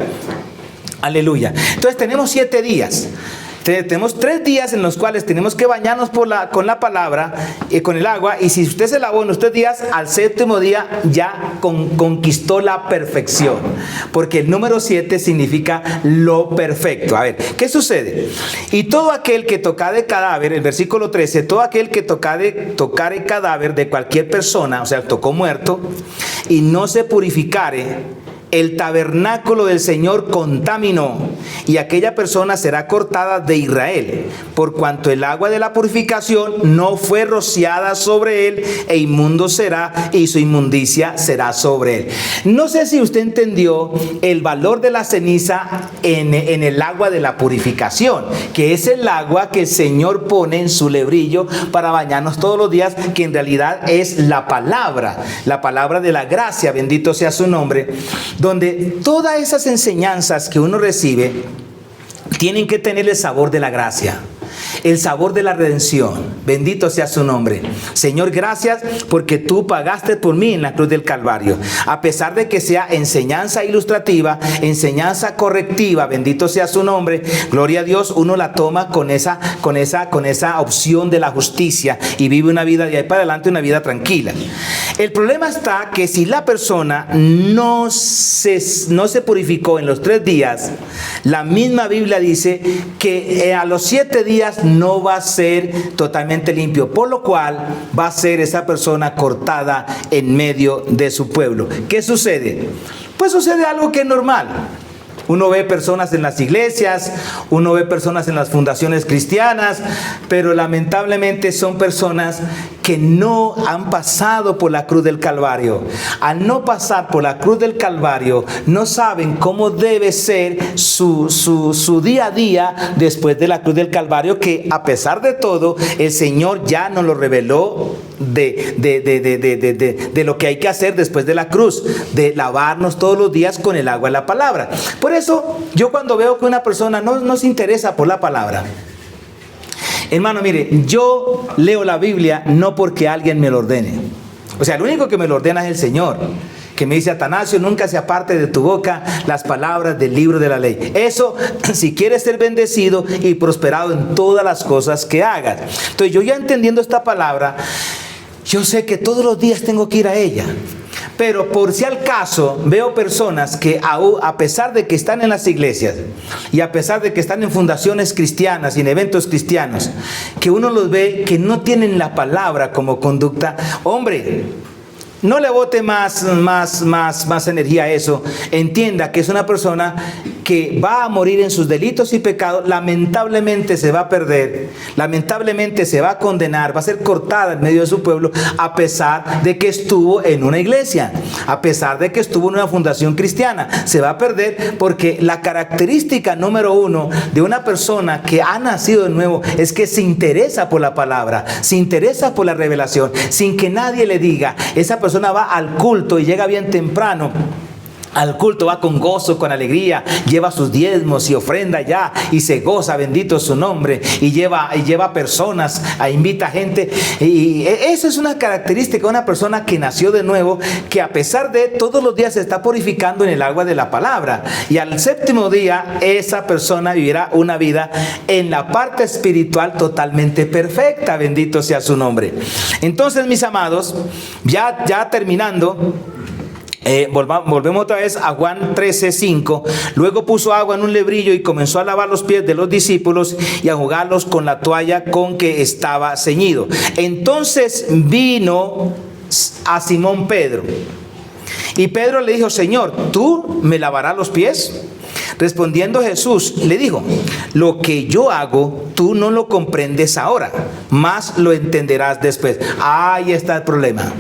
Aleluya. Entonces tenemos 7 días. Tenemos 3 días en los cuales tenemos que bañarnos con la palabra, con el agua, y si usted se lavó en los 3 días, al séptimo día ya conquistó la perfección, porque el número 7 significa lo perfecto. A ver, ¿qué sucede? Y todo aquel que tocare cadáver, el versículo 13, todo aquel que tocare cadáver de cualquier persona, o sea, tocó muerto, y no se purificare, el tabernáculo del Señor contaminó, y aquella persona será cortada de Israel, por cuanto el agua de la purificación no fue rociada sobre él, e inmundo será, y su inmundicia será sobre él. No sé si usted entendió el valor de la ceniza en el agua de la purificación, que es el agua que el Señor pone en su lebrillo para bañarnos todos los días, que en realidad es la palabra de la gracia, bendito sea su nombre, donde todas esas enseñanzas que uno recibe tienen que tener el sabor de la gracia, el sabor de la redención. Bendito sea su nombre. Señor, gracias porque tú pagaste por mí en la cruz del Calvario. A pesar de que sea enseñanza ilustrativa, enseñanza correctiva, bendito sea su nombre, gloria a Dios, uno la toma con esa opción de la justicia y vive una vida de ahí para adelante, una vida tranquila. El problema está que si la persona no se purificó en los 3 días, la misma Biblia dice que a los 7 días no va a ser totalmente limpio, por lo cual va a ser esa persona cortada en medio de su pueblo. ¿Qué sucede? Pues sucede algo que es normal. Uno ve personas en las iglesias, uno ve personas en las fundaciones cristianas, pero lamentablemente son personas que no han pasado por la cruz del Calvario. Al no pasar por la cruz del Calvario, no saben cómo debe ser su día a día después de la cruz del Calvario, que a pesar de todo, el Señor ya nos lo reveló de lo que hay que hacer después de la cruz, de lavarnos todos los días con el agua de la palabra. Por eso, yo cuando veo que una persona no se interesa por la palabra, hermano, mire, yo leo la Biblia no porque alguien me lo ordene. O sea, el único que me lo ordena es el Señor, que me dice: Atanasio, nunca se aparte de tu boca las palabras del libro de la ley. Eso, si quieres ser bendecido y prosperado en todas las cosas que hagas. Entonces, yo ya entendiendo esta palabra, yo sé que todos los días tengo que ir a ella. Pero por si al caso, veo personas que a pesar de que están en las iglesias y a pesar de que están en fundaciones cristianas y en eventos cristianos, que uno los ve que no tienen la palabra como conducta. Hombre, no le bote más energía a eso. Entienda que es una persona que va a morir en sus delitos y pecados. Lamentablemente se va a perder, lamentablemente se va a condenar, va a ser cortada en medio de su pueblo, a pesar de que estuvo en una iglesia, a pesar de que estuvo en una fundación cristiana. Se va a perder porque la característica número 1 de una persona que ha nacido de nuevo es que se interesa por la palabra, se interesa por la revelación, sin que nadie le diga. Esa persona va al culto y llega bien temprano al culto va con gozo, con alegría, lleva sus diezmos y ofrenda ya y se goza, bendito su nombre, y lleva personas, invita gente. Y eso es una característica de una persona que nació de nuevo, que a pesar de todos los días se está purificando en el agua de la palabra, y al séptimo día esa persona vivirá una vida en la parte espiritual totalmente perfecta, bendito sea su nombre. Entonces, mis amados, ya terminando, volvemos otra vez a Juan 13:5. Luego puso agua en un lebrillo y comenzó a lavar los pies de los discípulos y a jugarlos con la toalla con que estaba ceñido. Entonces vino a Simón Pedro, y Pedro le dijo: Señor, ¿tú me lavarás los pies? Respondiendo Jesús le dijo: lo que yo hago tú no lo comprendes ahora, mas lo entenderás después. Ahí está el problema.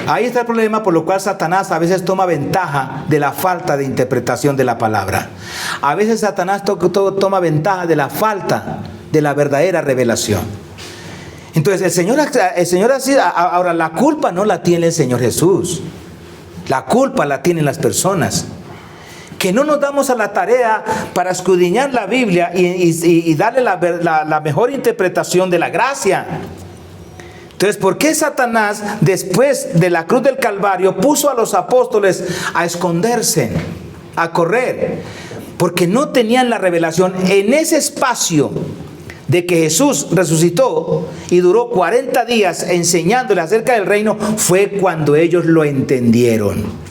Ahí está el problema, por lo cual Satanás a veces toma ventaja de la falta de interpretación de la palabra. A veces Satanás toma ventaja de la falta de la verdadera revelación. Entonces el Señor así, ahora la culpa no la tiene el Señor Jesús. La culpa la tienen las personas, que no nos damos a la tarea para escudriñar la Biblia y darle la mejor interpretación de la gracia. Entonces, ¿por qué Satanás, después de la cruz del Calvario, puso a los apóstoles a esconderse, a correr? Porque no tenían la revelación. En ese espacio de que Jesús resucitó y duró 40 días enseñándoles acerca del reino, fue cuando ellos lo entendieron,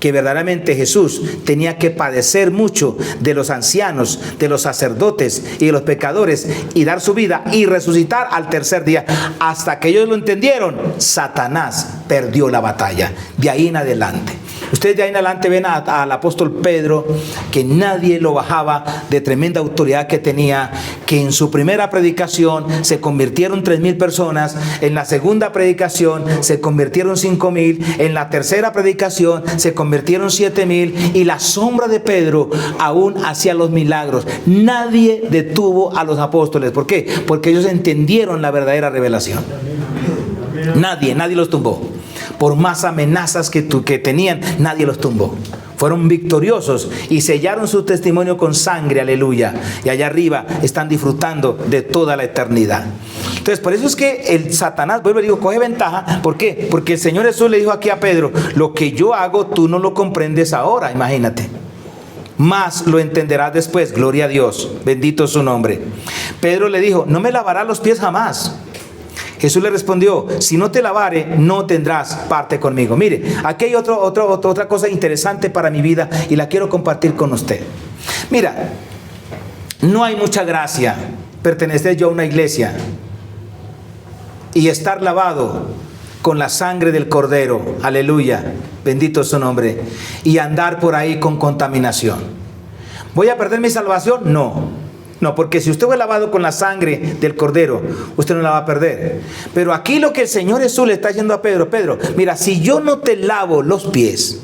que verdaderamente Jesús tenía que padecer mucho de los ancianos, de los sacerdotes y de los pecadores, y dar su vida y resucitar al tercer día. Hasta que ellos lo entendieron, Satanás perdió la batalla. De ahí en adelante, ustedes de ahí en adelante ven al apóstol Pedro, que nadie lo bajaba de tremenda autoridad que tenía, que en su primera predicación se convirtieron 3,000 personas, en la segunda predicación se convirtieron 5,000, en la tercera predicación se convirtieron 7,000, y la sombra de Pedro aún hacía los milagros. Nadie detuvo a los apóstoles. ¿Por qué? Porque ellos entendieron la verdadera revelación. Nadie los tumbó. Por más amenazas que tenían, nadie los tumbó. Fueron victoriosos y sellaron su testimonio con sangre, aleluya. Y allá arriba están disfrutando de toda la eternidad. Entonces, por eso es que el Satanás, vuelvo y digo, coge ventaja. ¿Por qué? Porque el Señor Jesús le dijo aquí a Pedro: lo que yo hago tú no lo comprendes ahora, imagínate, más lo entenderás después. Gloria a Dios, bendito su nombre. Pedro le dijo: no me lavarás los pies jamás. Jesús le respondió: si no te lavare, no tendrás parte conmigo. Mire, aquí hay otra cosa interesante para mi vida y la quiero compartir con usted. Mira, no hay mucha gracia pertenecer yo a una iglesia y estar lavado con la sangre del Cordero, aleluya, bendito su nombre, y andar por ahí con contaminación. ¿Voy a perder mi salvación? No, porque si usted fue lavado con la sangre del Cordero, usted no la va a perder. Pero aquí lo que el Señor Jesús le está diciendo a Pedro: Pedro, mira, si yo no te lavo los pies,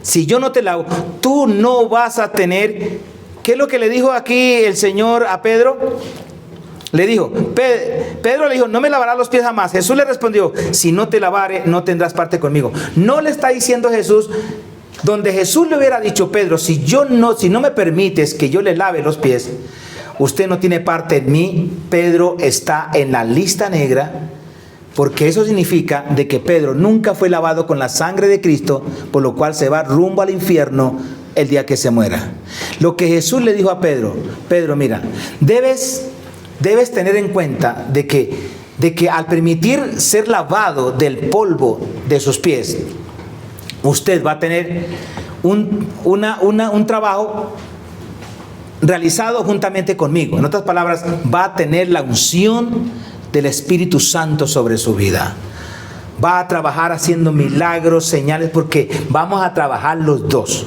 si yo no te lavo, tú no vas a tener... ¿Qué es lo que le dijo aquí el Señor a Pedro? Le dijo, Pedro le dijo: no me lavarás los pies jamás. Jesús le respondió: si no te lavare, no tendrás parte conmigo. No le está diciendo Jesús, donde Jesús le hubiera dicho: Pedro, si no me permites que yo le lave los pies, usted no tiene parte en mí. Pedro está en la lista negra, porque eso significa de que Pedro nunca fue lavado con la sangre de Cristo, por lo cual se va rumbo al infierno el día que se muera. Lo que Jesús le dijo a Pedro: Pedro, mira, debes tener en cuenta de que al permitir ser lavado del polvo de sus pies, usted va a tener un trabajo realizado juntamente conmigo. En otras palabras, va a tener la unción del Espíritu Santo sobre su vida. Va a trabajar haciendo milagros, señales, porque vamos a trabajar los dos.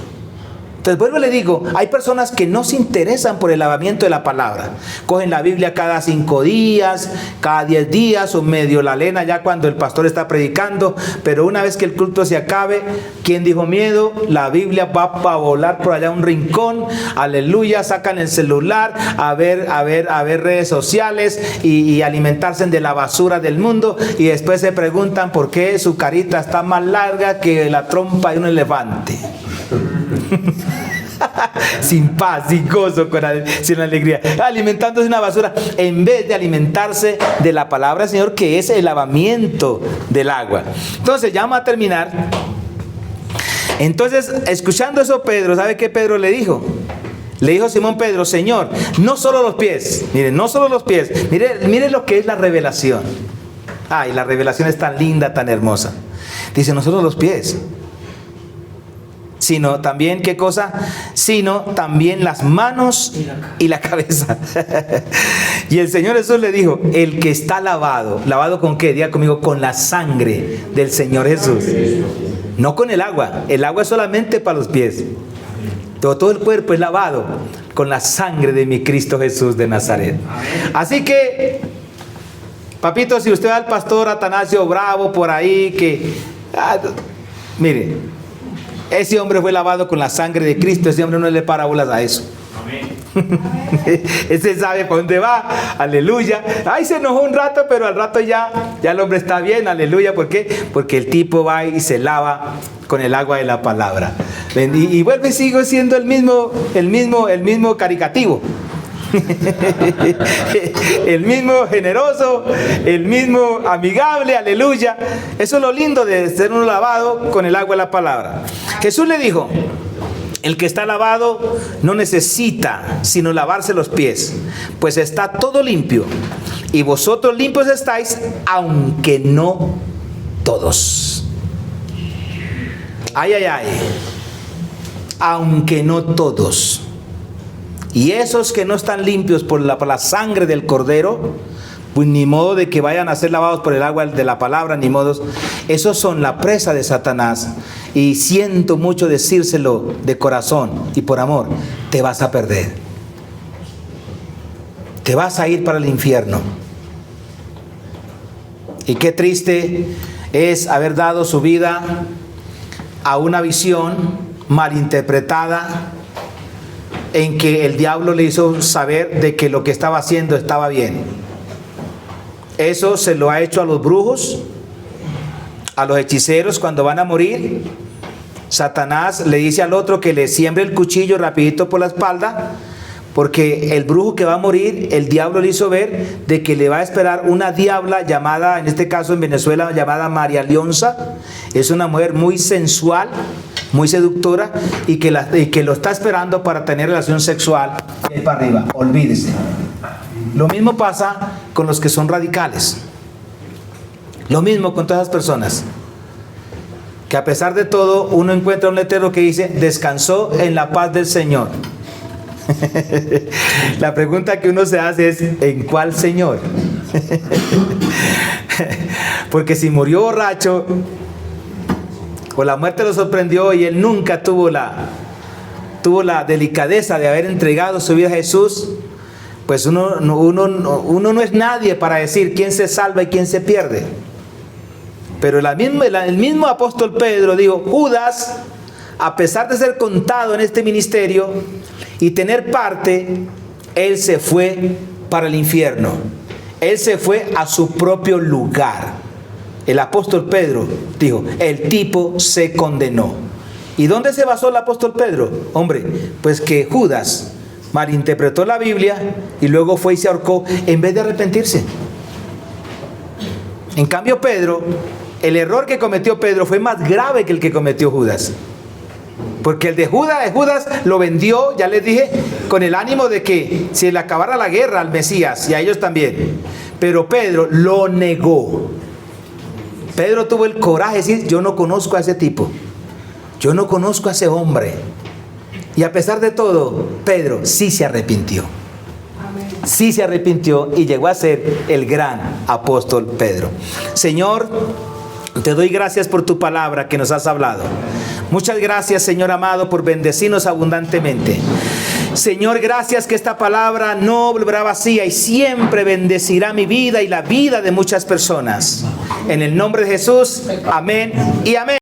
Entonces, vuelvo y le digo, hay personas que no se interesan por el lavamiento de la palabra. Cogen la Biblia cada 5 días, cada 10 días, o medio la lena ya cuando el pastor está predicando. Pero una vez que el culto se acabe, ¿quién dijo miedo? La Biblia va a volar por allá a un rincón. Aleluya, sacan el celular a ver redes sociales y alimentarse de la basura del mundo. Y después se preguntan por qué su carita está más larga que la trompa de un elefante. Sin paz, sin gozo, sin alegría, alimentándose una basura, en vez de alimentarse de la palabra del Señor, que es el lavamiento del agua. Entonces, ya vamos a terminar. Entonces, escuchando eso, Pedro, ¿sabe qué Pedro le dijo? Le dijo Simón Pedro: Señor, no solo los pies. Miren, no solo los pies. Miren lo que es la revelación. Ay, la revelación es tan linda, tan hermosa. Dice: no solo los pies, sino también, ¿qué cosa? Sino también las manos y la cabeza. Y el Señor Jesús le dijo: el que está lavado. ¿Lavado con qué? Diga conmigo: con la sangre del Señor Jesús. No con el agua. El agua es solamente para los pies. Todo el cuerpo es lavado con la sangre de mi Cristo Jesús de Nazaret. Así que, papito, si usted va al pastor Atanasio Bravo por ahí, mire, ese hombre fue lavado con la sangre de Cristo. Ese hombre no le para bolas a eso. Ese sabe para dónde va. Aleluya. Ay, se enojó un rato, pero al rato ya el hombre está bien. Aleluya. ¿Por qué? Porque el tipo va y se lava con el agua de la palabra. Y vuelve y sigue siendo el mismo caricativo. El mismo generoso, el mismo amigable, aleluya. Eso es lo lindo de ser uno lavado con el agua de la palabra. Jesús le dijo: el que está lavado no necesita sino lavarse los pies, pues está todo limpio. Y vosotros limpios estáis, aunque no todos. Ay, ay, ay. Aunque no todos. Y esos que no están limpios por la sangre del Cordero, pues ni modo de que vayan a ser lavados por el agua de la palabra, ni modos. Esos son la presa de Satanás. Y siento mucho decírselo de corazón y por amor: te vas a perder. Te vas a ir para el infierno. Y qué triste es haber dado su vida a una visión malinterpretada, en que el diablo le hizo saber de que lo que estaba haciendo estaba bien. Eso se lo ha hecho a los brujos, a los hechiceros. Cuando van a morir, Satanás le dice al otro que le siembre el cuchillo rapidito por la espalda, porque el brujo que va a morir, el diablo le hizo ver de que le va a esperar una diabla llamada, en este caso en Venezuela, llamada María Leonza. Es una mujer muy sensual, muy seductora, y que lo está esperando para tener relación sexual. Y para arriba, olvídese. Lo mismo pasa con los que son radicales. Lo mismo con todas las personas. Que a pesar de todo, uno encuentra un letrero que dice: descansó en la paz del Señor. La pregunta que uno se hace es: ¿en cuál Señor? Porque si murió borracho, o la muerte lo sorprendió y él nunca tuvo la delicadeza de haber entregado su vida a Jesús, pues uno no es nadie para decir quién se salva y quién se pierde. Pero el mismo apóstol Pedro dijo: Judas, a pesar de ser contado en este ministerio y tener parte, él se fue para el infierno. Él se fue a su propio lugar. El apóstol Pedro dijo: el tipo se condenó. ¿Y dónde se basó el apóstol Pedro? Hombre, pues que Judas malinterpretó la Biblia y luego fue y se ahorcó en vez de arrepentirse. En cambio, Pedro, el error que cometió Pedro fue más grave que el que cometió Judas. Porque el de Judas lo vendió, ya les dije, con el ánimo de que se le acabara la guerra al Mesías y a ellos también. Pero Pedro lo negó. Pedro tuvo el coraje de decir: yo no conozco a ese tipo, yo no conozco a ese hombre. Y a pesar de todo, Pedro sí se arrepintió. Sí se arrepintió y llegó a ser el gran apóstol Pedro. Señor, te doy gracias por tu palabra que nos has hablado. Muchas gracias, Señor amado, por bendecirnos abundantemente. Señor, gracias que esta palabra no volverá vacía y siempre bendecirá mi vida y la vida de muchas personas. En el nombre de Jesús, amén y amén.